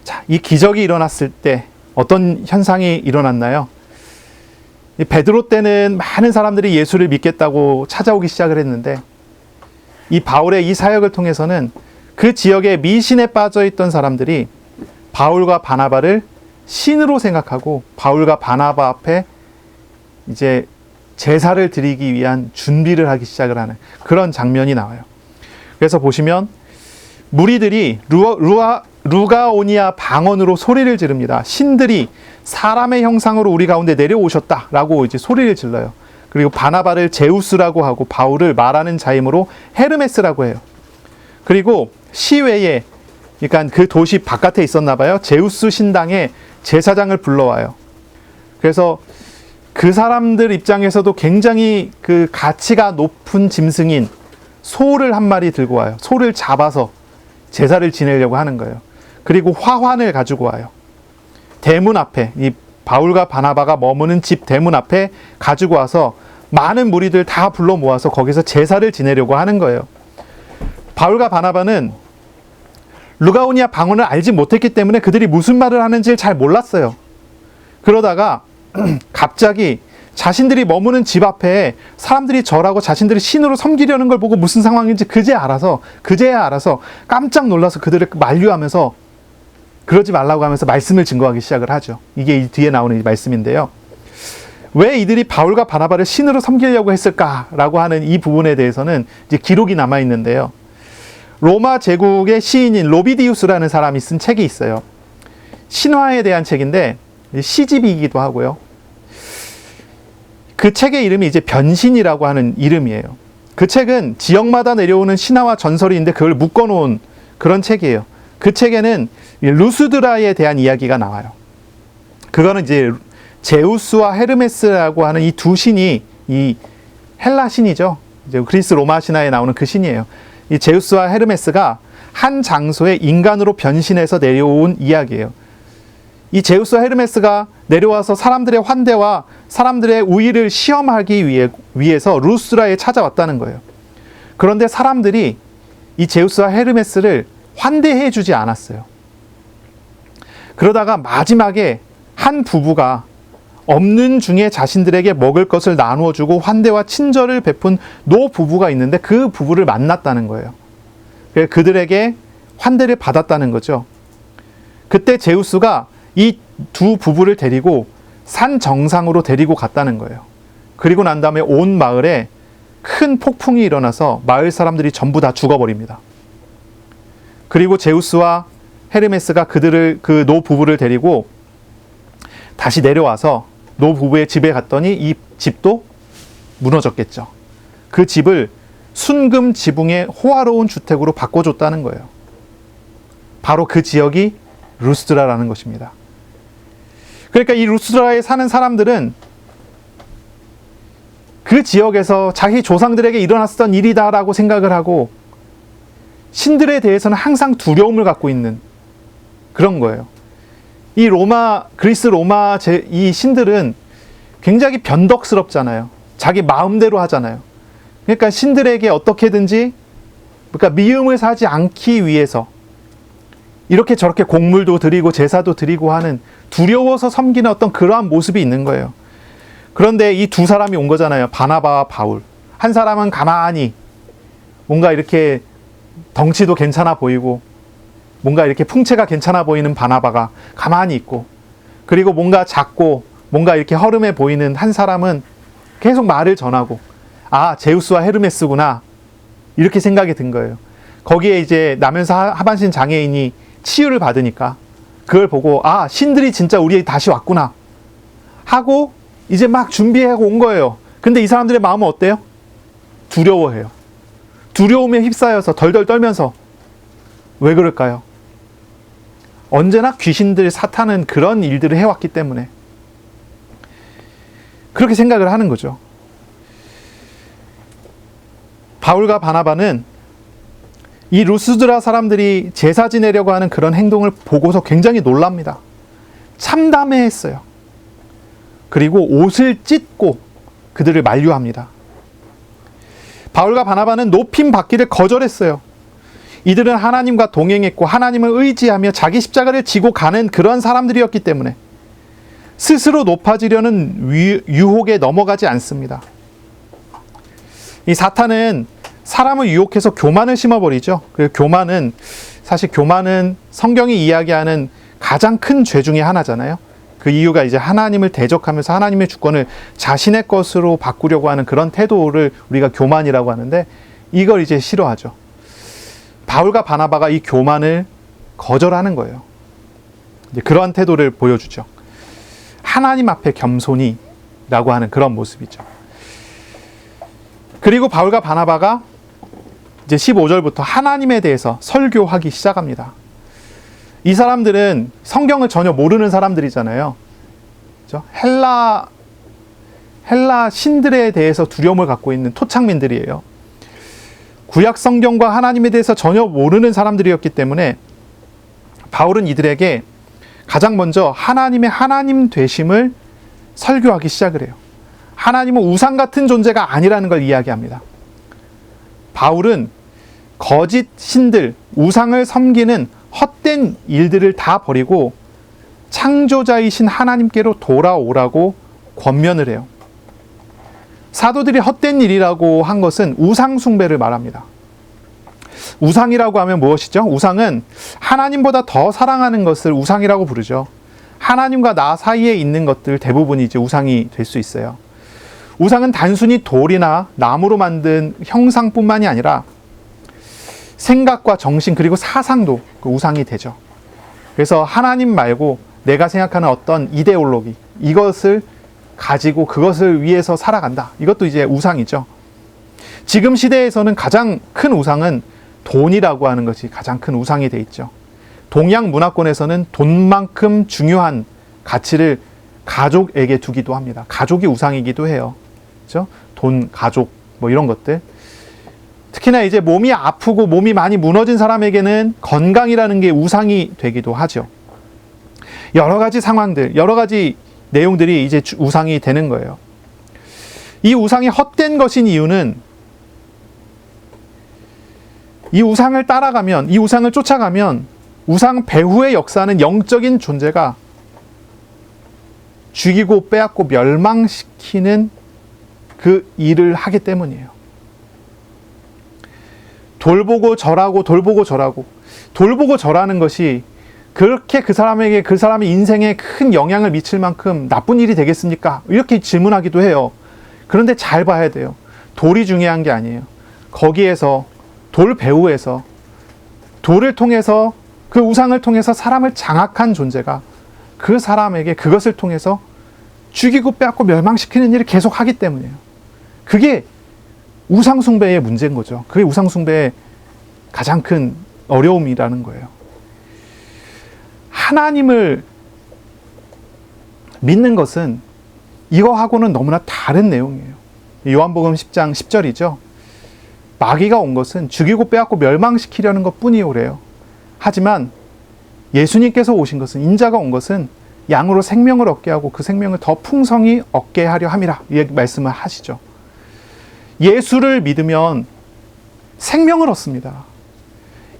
자, 이 기적이 일어났을 때 어떤 현상이 일어났나요? 베드로 때는 많은 사람들이 예수를 믿겠다고 찾아오기 시작을 했는데, 이 바울의 이 사역을 통해서는 그 지역에 미신에 빠져 있던 사람들이 바울과 바나바를 신으로 생각하고 바울과 바나바 앞에 이제 제사를 드리기 위한 준비를 하기 시작을 하는 그런 장면이 나와요. 그래서 보시면 무리들이 루가오니아 방언으로 소리를 지릅니다. 신들이 사람의 형상으로 우리 가운데 내려오셨다라고 이제 소리를 질러요. 그리고 바나바를 제우스라고 하고 바울을 말하는 자임으로 헤르메스라고 해요. 그리고 시외에, 그러니까 그 도시 바깥에 있었나 봐요. 제우스 신당에 제사장을 불러와요. 그래서 그 사람들 입장에서도 굉장히 그 가치가 높은 짐승인 소를 한 마리 들고 와요. 소를 잡아서 제사를 지내려고 하는 거예요. 그리고 화환을 가지고 와요. 대문 앞에, 이 바울과 바나바가 머무는 집 대문 앞에 가지고 와서 많은 무리들 다 불러 모아서 거기서 제사를 지내려고 하는 거예요. 바울과 바나바는 루가오니아 방언을 알지 못했기 때문에 그들이 무슨 말을 하는지 잘 몰랐어요. 그러다가 갑자기 자신들이 머무는 집 앞에 사람들이 절하고 자신들이 신으로 섬기려는 걸 보고 무슨 상황인지 그제야 알아서 깜짝 놀라서 그들을 만류하면서 그러지 말라고 하면서 말씀을 증거하기 시작을 하죠. 이게 이 뒤에 나오는 이 말씀인데요. 왜 이들이 바울과 바나바를 신으로 섬기려고 했을까라고 하는 이 부분에 대해서는 이제 기록이 남아 있는데요. 로마 제국의 시인인 로비디우스라는 사람이 쓴 책이 있어요. 신화에 대한 책인데 시집이기도 하고요. 그 책의 이름이 이제 변신이라고 하는 이름이에요. 그 책은 지역마다 내려오는 신화와 전설이 있는데 그걸 묶어놓은 그런 책이에요. 그 책에는 루스드라에 대한 이야기가 나와요. 그거는 이제 제우스와 헤르메스라고 하는 이 두 신이, 이 헬라 신이죠. 이제 그리스 로마 신화에 나오는 그 신이에요. 이 제우스와 헤르메스가 한 장소에 인간으로 변신해서 내려온 이야기예요. 이 제우스와 헤르메스가 내려와서 사람들의 환대와 사람들의 우위를 시험하기 위해서 루스드라에 찾아왔다는 거예요. 그런데 사람들이 이 제우스와 헤르메스를 환대해 주지 않았어요. 그러다가 마지막에 한 부부가 없는 중에 자신들에게 먹을 것을 나누어 주고 환대와 친절을 베푼 노 부부가 있는데 그 부부를 만났다는 거예요. 그들에게 환대를 받았다는 거죠. 그때 제우스가 이 두 부부를 데리고 산 정상으로 데리고 갔다는 거예요. 그리고 난 다음에 온 마을에 큰 폭풍이 일어나서 마을 사람들이 전부 다 죽어버립니다. 그리고 제우스와 헤르메스가 그 노 부부를 데리고 다시 내려와서 노 부부의 집에 갔더니 이 집도 무너졌겠죠. 그 집을 순금 지붕의 호화로운 주택으로 바꿔줬다는 거예요. 바로 그 지역이 루스드라라는 것입니다. 그러니까 이 루스드라에 사는 사람들은 그 지역에서 자기 조상들에게 일어났던 일이다라고 생각을 하고 신들에 대해서는 항상 두려움을 갖고 있는 그런 거예요. 이 그리스 로마 이 신들은 굉장히 변덕스럽잖아요. 자기 마음대로 하잖아요. 그러니까 신들에게 어떻게든지, 그러니까 미움을 사지 않기 위해서 이렇게 저렇게 곡물도 드리고 제사도 드리고 하는, 두려워서 섬기는 어떤 그러한 모습이 있는 거예요. 그런데 이 두 사람이 온 거잖아요. 바나바와 바울. 한 사람은 가만히 뭔가 이렇게 덩치도 괜찮아 보이고 뭔가 이렇게 풍채가 괜찮아 보이는 바나바가 가만히 있고, 그리고 뭔가 작고 뭔가 이렇게 허름해 보이는 한 사람은 계속 말을 전하고, 아, 제우스와 헤르메스구나, 이렇게 생각이 든 거예요. 거기에 이제 나면서 하반신 장애인이 치유를 받으니까 그걸 보고, 아, 신들이 진짜 우리에게 다시 왔구나 하고 이제 막 준비하고 온 거예요. 근데 이 사람들의 마음은 어때요? 두려워해요. 두려움에 휩싸여서 덜덜 떨면서. 왜 그럴까요? 언제나 귀신들, 사탄은 그런 일들을 해왔기 때문에 그렇게 생각을 하는 거죠. 바울과 바나바는 이 루스드라 사람들이 제사 지내려고 하는 그런 행동을 보고서 굉장히 놀랍니다. 참담해했어요. 그리고 옷을 찢고 그들을 만류합니다. 바울과 바나바는 높임 받기를 거절했어요. 이들은 하나님과 동행했고 하나님을 의지하며 자기 십자가를 지고 가는 그런 사람들이었기 때문에 스스로 높아지려는 유혹에 넘어가지 않습니다. 이 사탄은 사람을 유혹해서 교만을 심어버리죠. 사실 교만은 성경이 이야기하는 가장 큰 죄 중에 하나잖아요. 그 이유가 이제 하나님을 대적하면서 하나님의 주권을 자신의 것으로 바꾸려고 하는 그런 태도를 우리가 교만이라고 하는데, 이걸 이제 싫어하죠. 바울과 바나바가 이 교만을 거절하는 거예요. 이제 그러한 태도를 보여주죠. 하나님 앞에 겸손히라고 하는 그런 모습이죠. 그리고 바울과 바나바가 이제 15절부터 하나님에 대해서 설교하기 시작합니다. 이 사람들은 성경을 전혀 모르는 사람들이잖아요. 그렇죠? 헬라 신들에 대해서 두려움을 갖고 있는 토착민들이에요. 구약 성경과 하나님에 대해서 전혀 모르는 사람들이었기 때문에 바울은 이들에게 가장 먼저 하나님의 하나님 되심을 설교하기 시작을 해요. 하나님은 우상 같은 존재가 아니라는 걸 이야기합니다. 바울은 거짓 신들, 우상을 섬기는 헛된 일들을 다 버리고 창조자이신 하나님께로 돌아오라고 권면을 해요. 사도들이 헛된 일이라고 한 것은 우상 숭배를 말합니다. 우상이라고 하면 무엇이죠? 우상은 하나님보다 더 사랑하는 것을 우상이라고 부르죠. 하나님과 나 사이에 있는 것들 대부분이 이제 우상이 될 수 있어요. 우상은 단순히 돌이나 나무로 만든 형상뿐만이 아니라 생각과 정신 그리고 사상도 그 우상이 되죠. 그래서 하나님 말고 내가 생각하는 어떤 이데올로기, 이것을 가지고 그것을 위해서 살아간다. 이것도 이제 우상이죠. 지금 시대에서는 가장 큰 우상은 돈이라고 하는 것이 가장 큰 우상이 돼 있죠. 동양 문화권에서는 돈만큼 중요한 가치를 가족에게 두기도 합니다. 가족이 우상이기도 해요. 그렇죠? 돈, 가족, 뭐 이런 것들. 특히나 이제 몸이 아프고 몸이 많이 무너진 사람에게는 건강이라는 게 우상이 되기도 하죠. 여러 가지 상황들, 여러 가지 내용들이 이제 우상이 되는 거예요. 이 우상이 헛된 것인 이유는 이 우상을 따라가면, 이 우상을 쫓아가면 우상 배후의 역사는 영적인 존재가 죽이고 빼앗고 멸망시키는 그 일을 하기 때문이에요. 돌보고 절하고 돌보고 절하고 돌보고 절하는 것이 그렇게 그 사람에게 그 사람의 인생에 큰 영향을 미칠 만큼 나쁜 일이 되겠습니까? 이렇게 질문하기도 해요. 그런데 잘 봐야 돼요. 돌이 중요한 게 아니에요. 거기에서 돌 배후에서 돌을 통해서 그 우상을 통해서 사람을 장악한 존재가 그 사람에게 그것을 통해서 죽이고 빼앗고 멸망시키는 일을 계속 하기 때문이에요. 그게 우상숭배의 문제인 거죠. 그게 우상숭배의 가장 큰 어려움이라는 거예요. 하나님을 믿는 것은 이거하고는 너무나 다른 내용이에요. 요한복음 10장 10절이죠. 마귀가 온 것은 죽이고 빼앗고 멸망시키려는 것뿐이오래요. 하지만 예수님께서 오신 것은, 인자가 온 것은 양으로 생명을 얻게 하고 그 생명을 더 풍성히 얻게 하려 함이라, 이 말씀을 하시죠. 예수를 믿으면 생명을 얻습니다.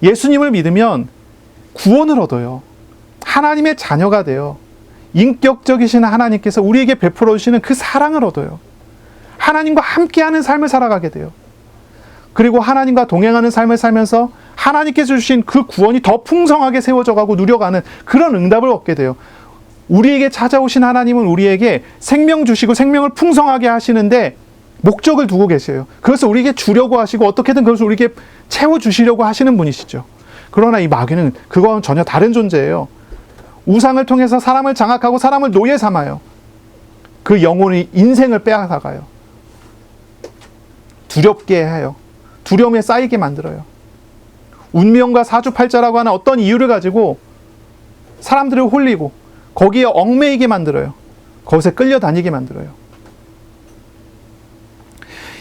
예수님을 믿으면 구원을 얻어요. 하나님의 자녀가 돼요. 인격적이신 하나님께서 우리에게 베풀어 주시는 그 사랑을 얻어요. 하나님과 함께하는 삶을 살아가게 돼요. 그리고 하나님과 동행하는 삶을 살면서 하나님께서 주신 그 구원이 더 풍성하게 세워져 가고 누려가는 그런 응답을 얻게 돼요. 우리에게 찾아오신 하나님은 우리에게 생명 주시고 생명을 풍성하게 하시는데 목적을 두고 계세요. 그것을 우리에게 주려고 하시고 어떻게든 그것을 우리에게 채워주시려고 하시는 분이시죠. 그러나 이 마귀는 그거와는 전혀 다른 존재예요. 우상을 통해서 사람을 장악하고 사람을 노예 삼아요. 그 영혼의 인생을 빼앗아가요. 두렵게 해요. 두려움에 쌓이게 만들어요. 운명과 사주팔자라고 하는 어떤 이유를 가지고 사람들을 홀리고 거기에 얽매이게 만들어요. 거기서 끌려다니게 만들어요.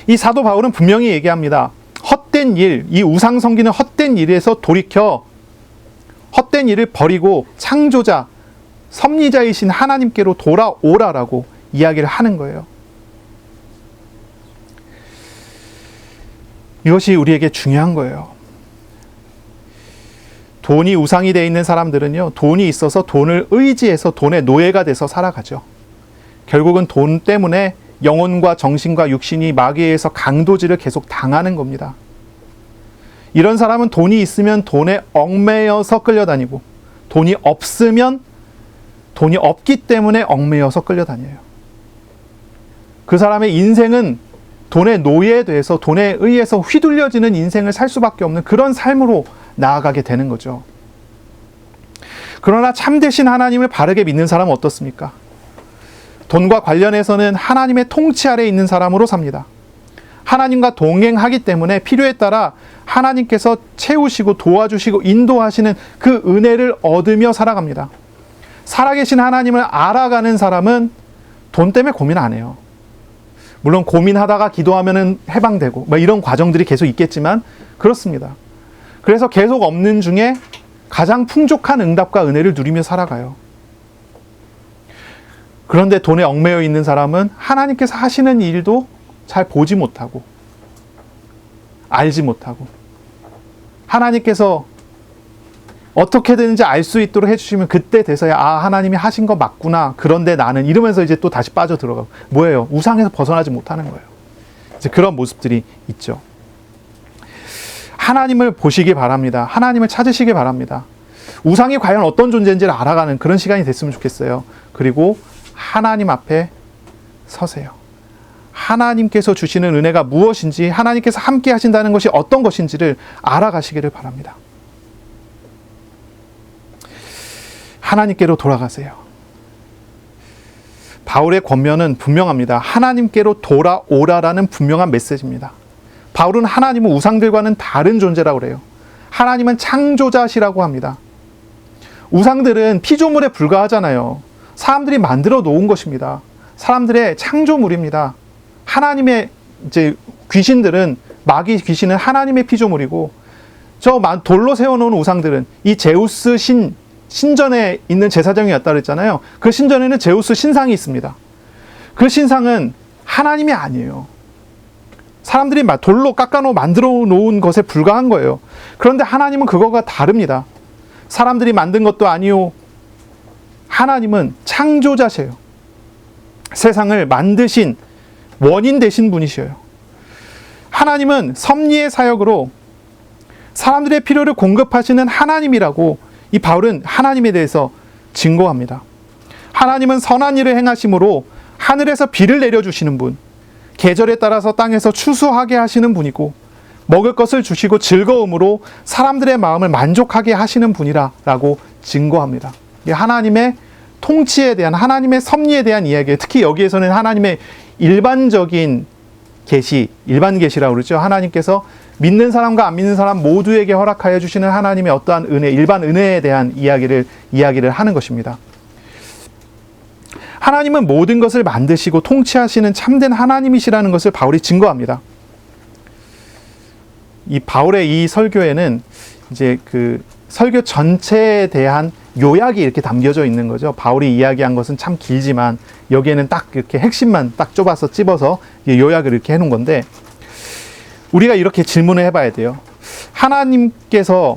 이 사도 바울은 분명히 얘기합니다. 헛된 일, 이 우상 섬기는 헛된 일에서 돌이켜 헛된 일을 버리고 창조자, 섭리자이신 하나님께로 돌아오라라고 이야기를 하는 거예요. 이것이 우리에게 중요한 거예요. 돈이 우상이 되어 있는 사람들은요, 돈이 있어서 돈을 의지해서 돈의 노예가 돼서 살아가죠. 결국은 돈 때문에 영혼과 정신과 육신이 마귀에 의해서 강도질을 계속 당하는 겁니다. 이런 사람은 돈이 있으면 돈에 얽매여서 끌려다니고, 돈이 없으면 돈이 없기 때문에 얽매여서 끌려다녀요. 그 사람의 인생은 돈의 노예돼서 돈에 의해서 휘둘려지는 인생을 살 수밖에 없는 그런 삶으로 나아가게 되는 거죠. 그러나 참되신 하나님을 바르게 믿는 사람은 어떻습니까? 돈과 관련해서는 하나님의 통치 아래에 있는 사람으로 삽니다. 하나님과 동행하기 때문에 필요에 따라 하나님께서 채우시고 도와주시고 인도하시는 그 은혜를 얻으며 살아갑니다. 살아계신 하나님을 알아가는 사람은 돈 때문에 고민 안 해요. 물론 고민하다가 기도하면 해방되고 이런 과정들이 계속 있겠지만 그렇습니다. 그래서 계속 없는 중에 가장 풍족한 응답과 은혜를 누리며 살아가요. 그런데 돈에 얽매여 있는 사람은 하나님께서 하시는 일도 잘 보지 못하고 알지 못하고 하나님께서 어떻게 되는지 알 수 있도록 해주시면 그때 돼서야 하나님이 하신 거 맞구나. 그런데 나는 이러면서 이제 또 다시 빠져 들어가고 뭐예요? 우상에서 벗어나지 못하는 거예요. 이제 그런 모습들이 있죠. 하나님을 보시기 바랍니다. 하나님을 찾으시기 바랍니다. 우상이 과연 어떤 존재인지를 알아가는 그런 시간이 됐으면 좋겠어요. 그리고 하나님 앞에 서세요. 하나님께서 주시는 은혜가 무엇인지, 하나님께서 함께 하신다는 것이 어떤 것인지를 알아가시기를 바랍니다. 하나님께로 돌아가세요. 바울의 권면은 분명합니다. 하나님께로 돌아오라라는 분명한 메시지입니다. 바울은 하나님은 우상들과는 다른 존재라고 그래요. 하나님은 창조자시라고 합니다. 우상들은 피조물에 불과하잖아요. 사람들이 만들어 놓은 것입니다. 사람들의 창조물입니다. 하나님의 이제 귀신들은, 마귀 귀신은 하나님의 피조물이고, 저 돌로 세워놓은 우상들은 이 제우스 신전에 있는 제사장이었다 그랬잖아요. 그 신전에는 제우스 신상이 있습니다. 그 신상은 하나님이 아니에요. 사람들이 돌로 깎아놓고 만들어 놓은 것에 불과한 거예요. 그런데 하나님은 그거가 다릅니다. 사람들이 만든 것도 아니요. 하나님은 창조자세요. 세상을 만드신 원인 되신 분이셔요. 하나님은 섭리의 사역으로 사람들의 필요를 공급하시는 하나님이라고 이 바울은 하나님에 대해서 증거합니다. 하나님은 선한 일을 행하심으로 하늘에서 비를 내려주시는 분, 계절에 따라서 땅에서 추수하게 하시는 분이고, 먹을 것을 주시고 즐거움으로 사람들의 마음을 만족하게 하시는 분이라고 증거합니다. 하나님의 통치에 대한, 하나님의 섭리에 대한 이야기예요. 특히 여기에서는 하나님의 일반적인 계시, 일반 계시라고 그러죠. 하나님께서 믿는 사람과 안 믿는 사람 모두에게 허락하여 주시는 하나님의 어떠한 은혜, 일반 은혜에 대한 이야기를 하는 것입니다. 하나님은 모든 것을 만드시고 통치하시는 참된 하나님이시라는 것을 바울이 증거합니다. 이 바울의 이 설교에는 이제 그 설교 전체에 대한 요약이 이렇게 담겨져 있는 거죠. 바울이 이야기한 것은 참 길지만 여기에는 딱 이렇게 핵심만 딱 찝어서 요약을 이렇게 해놓은 건데, 우리가 이렇게 질문을 해봐야 돼요. 하나님께서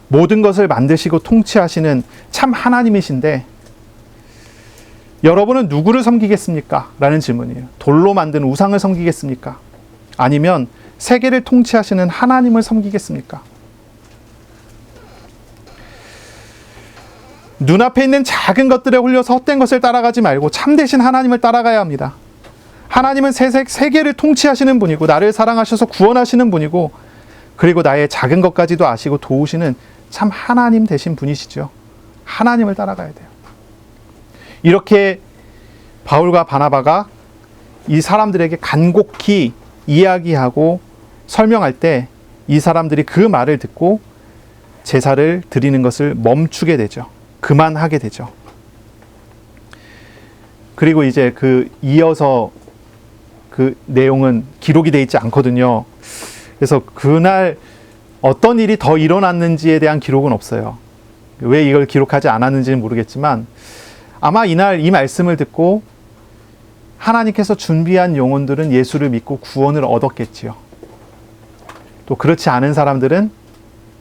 모든 것을 만드시고 통치하시는 참 하나님이신데 여러분은 누구를 섬기겠습니까? 라는 질문이에요. 돌로 만든 우상을 섬기겠습니까? 아니면 세계를 통치하시는 하나님을 섬기겠습니까? 눈앞에 있는 작은 것들에 홀려서 헛된 것을 따라가지 말고 참되신 하나님을 따라가야 합니다. 하나님은 세계를 통치하시는 분이고, 나를 사랑하셔서 구원하시는 분이고, 그리고 나의 작은 것까지도 아시고 도우시는 참 하나님 되신 분이시죠. 하나님을 따라가야 돼요. 이렇게 바울과 바나바가 이 사람들에게 간곡히 이야기하고 설명할 때 이 사람들이 그 말을 듣고 제사를 드리는 것을 멈추게 되죠. 그만하게 되죠. 그리고 이제 이어서 그 내용은 기록이 되어 있지 않거든요. 그래서 그날 어떤 일이 더 일어났는지에 대한 기록은 없어요. 왜 이걸 기록하지 않았는지는 모르겠지만 아마 이날 이 말씀을 듣고 하나님께서 준비한 영혼들은 예수를 믿고 구원을 얻었겠지요. 또 그렇지 않은 사람들은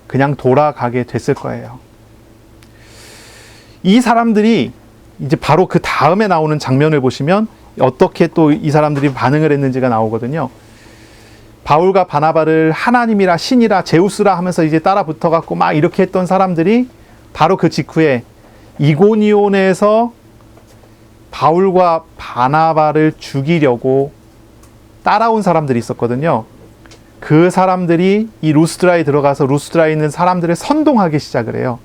그냥 돌아가게 됐을 거예요. 이 사람들이 이제 바로 그 다음에 나오는 장면을 보시면 어떻게 또 이 사람들이 반응을 했는지가 나오거든요. 바울과 바나바를 하나님이라 신이라 제우스라 하면서 이제 따라 붙어갖고 막 이렇게 했던 사람들이 바로 그 직후에 이고니온에서 바울과 바나바를 죽이려고 따라온 사람들이 있었거든요. 그 사람들이 이 루스드라에 들어가서 루스드라에 있는 사람들을 선동하기 시작을 해요.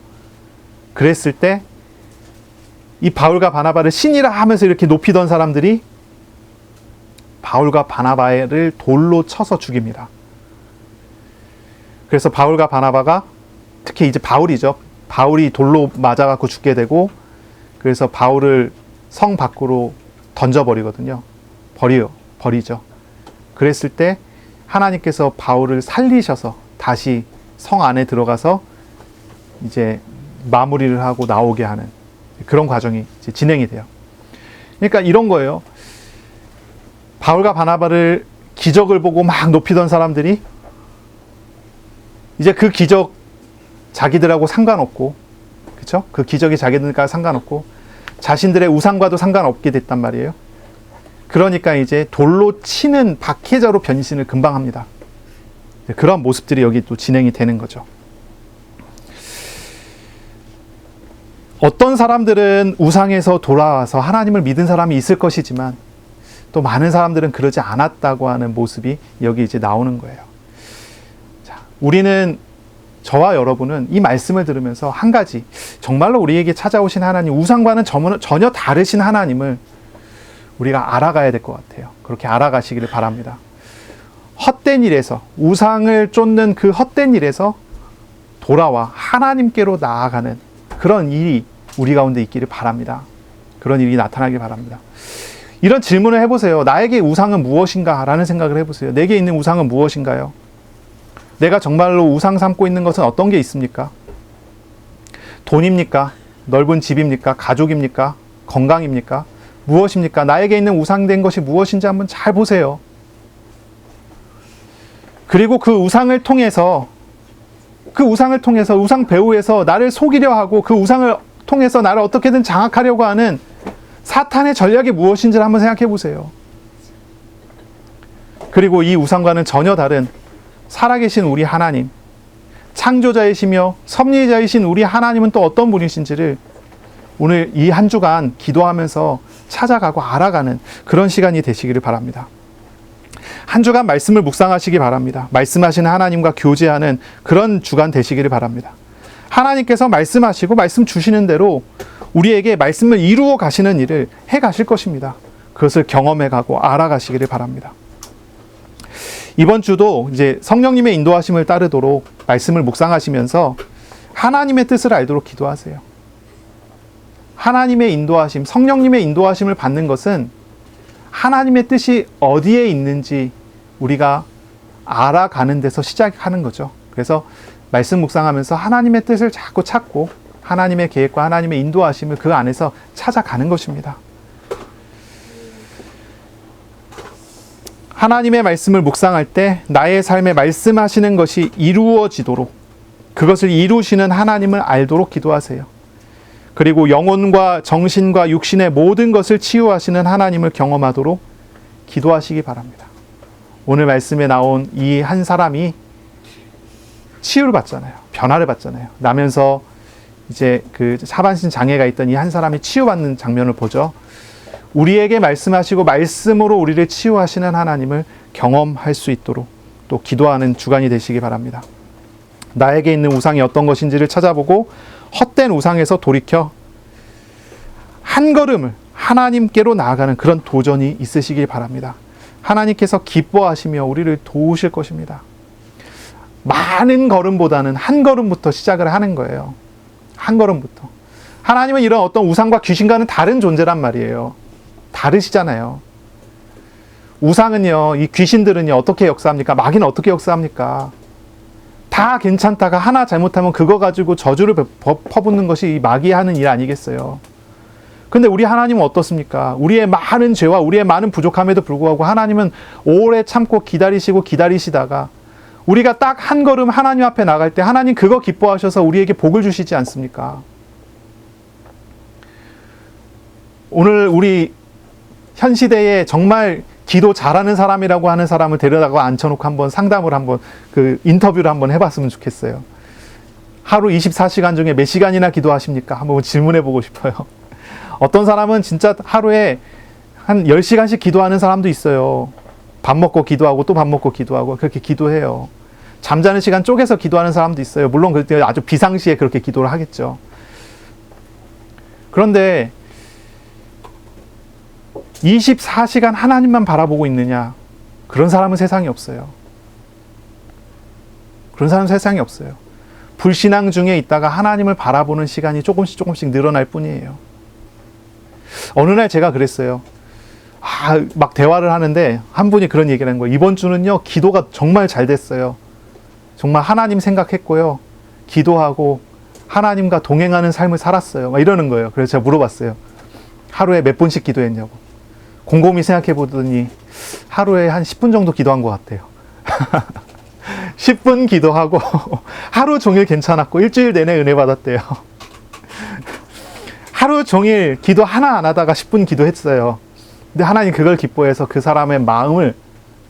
그랬을 때 이 바울과 바나바를 신이라 하면서 이렇게 높이던 사람들이 바울과 바나바를 돌로 쳐서 죽입니다. 그래서 바울과 바나바가 특히 이제 바울이죠. 바울이 돌로 맞아갖고 죽게 되고 그래서 바울을 성 밖으로 던져버리거든요. 버리죠. 그랬을 때 하나님께서 바울을 살리셔서 다시 성 안에 들어가서 이제 마무리를 하고 나오게 하는 그런 과정이 이제 진행이 돼요. 그러니까 이런 거예요. 바울과 바나바를 기적을 보고 막 높이던 사람들이 이제 그 기적 자기들하고 상관없고, 그렇죠? 그 기적이 자기들과 상관없고 자신들의 우상과도 상관없게 됐단 말이에요. 그러니까 이제 돌로 치는 박해자로 변신을 금방 합니다. 그런 모습들이 여기 또 진행이 되는 거죠. 어떤 사람들은 우상에서 돌아와서 하나님을 믿은 사람이 있을 것이지만 또 많은 사람들은 그러지 않았다고 하는 모습이 여기 이제 나오는 거예요. 자, 우리는 저와 여러분은 이 말씀을 들으면서 한 가지 정말로 우리에게 찾아오신 하나님, 우상과는 전혀 다르신 하나님을 우리가 알아가야 될 것 같아요. 그렇게 알아가시기를 바랍니다. 헛된 일에서, 우상을 쫓는 그 헛된 일에서 돌아와 하나님께로 나아가는 그런 일이 우리 가운데 있기를 바랍니다. 그런 일이 나타나길 바랍니다. 이런 질문을 해보세요. 나에게 우상은 무엇인가? 라는 생각을 해보세요. 내게 있는 우상은 무엇인가요? 내가 정말로 우상 삼고 있는 것은 어떤 게 있습니까? 돈입니까? 넓은 집입니까? 가족입니까? 건강입니까? 무엇입니까? 나에게 있는 우상된 것이 무엇인지 한번 잘 보세요. 그리고 그 우상을 통해서 우상 배후에서 나를 속이려 하고 그 우상을 통해서 나를 어떻게든 장악하려고 하는 사탄의 전략이 무엇인지를 한번 생각해 보세요. 그리고 이 우상과는 전혀 다른 살아계신 우리 하나님, 창조자이시며 섭리자이신 우리 하나님은 또 어떤 분이신지를 오늘 이 한 주간 기도하면서 찾아가고 알아가는 그런 시간이 되시기를 바랍니다. 한 주간 말씀을 묵상하시기 바랍니다. 말씀하시는 하나님과 교제하는 그런 주간 되시기를 바랍니다. 하나님께서 말씀하시고 말씀 주시는 대로 우리에게 말씀을 이루어 가시는 일을 해 가실 것입니다. 그것을 경험해 가고 알아가시기를 바랍니다. 이번 주도 이제 성령님의 인도하심을 따르도록 말씀을 묵상하시면서 하나님의 뜻을 알도록 기도하세요. 하나님의 인도하심, 성령님의 인도하심을 받는 것은 하나님의 뜻이 어디에 있는지 우리가 알아가는 데서 시작하는 거죠. 그래서 말씀 묵상하면서 하나님의 뜻을 자꾸 찾고 하나님의 계획과 하나님의 인도하심을 그 안에서 찾아가는 것입니다. 하나님의 말씀을 묵상할 때 나의 삶에 말씀하시는 것이 이루어지도록, 그것을 이루시는 하나님을 알도록 기도하세요. 그리고 영혼과 정신과 육신의 모든 것을 치유하시는 하나님을 경험하도록 기도하시기 바랍니다. 오늘 말씀에 나온 이 한 사람이 치유를 받잖아요. 변화를 받잖아요. 나면서 이제 그 하반신 장애가 있던 이 한 사람이 치유받는 장면을 보죠. 우리에게 말씀하시고 말씀으로 우리를 치유하시는 하나님을 경험할 수 있도록 또 기도하는 주간이 되시기 바랍니다. 나에게 있는 우상이 어떤 것인지를 찾아보고 헛된 우상에서 돌이켜 한 걸음을 하나님께로 나아가는 그런 도전이 있으시길 바랍니다. 하나님께서 기뻐하시며 우리를 도우실 것입니다. 많은 걸음보다는 한 걸음부터 시작을 하는 거예요. 한 걸음부터. 하나님은 이런 어떤 우상과 귀신과는 다른 존재란 말이에요. 다르시잖아요. 우상은요, 이 귀신들은요, 어떻게 역사합니까? 마귀는 어떻게 역사합니까? 다 괜찮다가 하나 잘못하면 그거 가지고 저주를 퍼붓는 것이 이 마귀 하는 일 아니겠어요? 근데 우리 하나님은 어떻습니까? 우리의 많은 죄와 우리의 많은 부족함에도 불구하고 하나님은 오래 참고 기다리시다가 우리가 딱 한 걸음 하나님 앞에 나갈 때 하나님 그거 기뻐하셔서 우리에게 복을 주시지 않습니까? 오늘 우리 현 시대에 정말 기도 잘하는 사람이라고 하는 사람을 데려다가 앉혀놓고 한번 상담을 한번 인터뷰를 한번 해봤으면 좋겠어요. 하루 24시간 중에 몇 시간이나 기도하십니까? 한번 질문해 보고 싶어요. 어떤 사람은 진짜 하루에 한 10시간씩 기도하는 사람도 있어요. 밥 먹고 기도하고 또 밥 먹고 기도하고 그렇게 기도해요. 잠자는 시간 쪼개서 기도하는 사람도 있어요. 물론 그때 아주 비상시에 그렇게 기도를 하겠죠. 그런데 24시간 하나님만 바라보고 있느냐? 그런 사람은 세상에 없어요. 그런 사람은 세상에 없어요. 불신앙 중에 있다가 하나님을 바라보는 시간이 조금씩 늘어날 뿐이에요. 어느 날 제가 그랬어요. 막 대화를 하는데 한 분이 그런 얘기를 한 거예요. 이번 주는요, 기도가 정말 잘 됐어요. 정말 하나님 생각했고요. 기도하고 하나님과 동행하는 삶을 살았어요. 막 이러는 거예요. 그래서 제가 물어봤어요. 하루에 몇 분씩 기도했냐고. 곰곰이 생각해 보더니 하루에 한 10분 정도 기도한 것 같아요. 10분 기도하고 하루 종일 괜찮았고 일주일 내내 은혜 받았대요. 하루 종일 기도 하나 안 하다가 10분 기도했어요. 근데 하나님 그걸 기뻐해서 그 사람의 마음을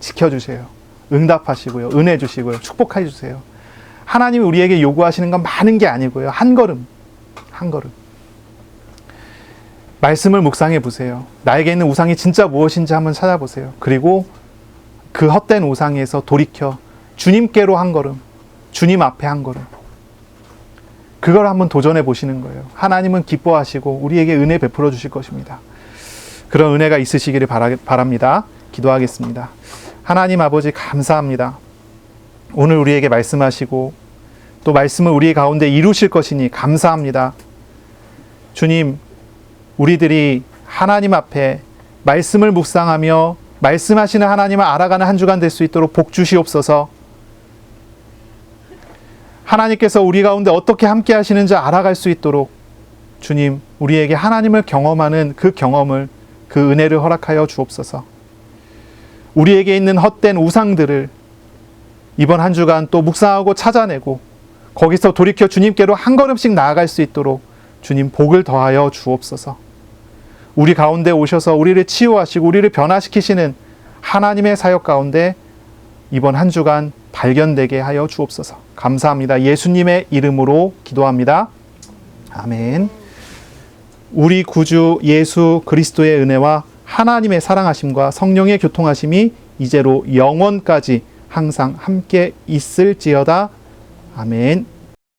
지켜주세요. 응답하시고요. 은혜 주시고요. 축복해 주세요. 하나님이 우리에게 요구하시는 건 많은 게 아니고요. 한 걸음. 말씀을 묵상해 보세요. 나에게 있는 우상이 진짜 무엇인지 한번 찾아보세요. 그리고 그 헛된 우상에서 돌이켜 주님께로 한 걸음, 주님 앞에 한 걸음. 그걸 한번 도전해 보시는 거예요. 하나님은 기뻐하시고 우리에게 은혜 베풀어 주실 것입니다. 그런 은혜가 있으시기를 바랍니다. 기도하겠습니다. 하나님 아버지 감사합니다. 오늘 우리에게 말씀하시고 또 말씀을 우리 가운데 이루실 것이니 감사합니다. 주님, 우리들이 하나님 앞에 말씀을 묵상하며 말씀하시는 하나님을 알아가는 한 주간 될 수 있도록 복 주시옵소서. 하나님께서 우리 가운데 어떻게 함께 하시는지 알아갈 수 있도록 주님, 우리에게 하나님을 경험하는 그 경험을, 그 은혜를 허락하여 주옵소서. 우리에게 있는 헛된 우상들을 이번 한 주간 또 묵상하고 찾아내고 거기서 돌이켜 주님께로 한 걸음씩 나아갈 수 있도록 주님 복을 더하여 주옵소서. 우리 가운데 오셔서 우리를 치유하시고 우리를 변화시키시는 하나님의 사역 가운데 이번 한 주간 발견되게 하여 주옵소서. 감사합니다. 예수님의 이름으로 기도합니다. 아멘. 우리 구주 예수 그리스도의 은혜와 하나님의 사랑하심과 성령의 교통하심이 이제로 영원까지 항상 함께 있을지어다. 아멘.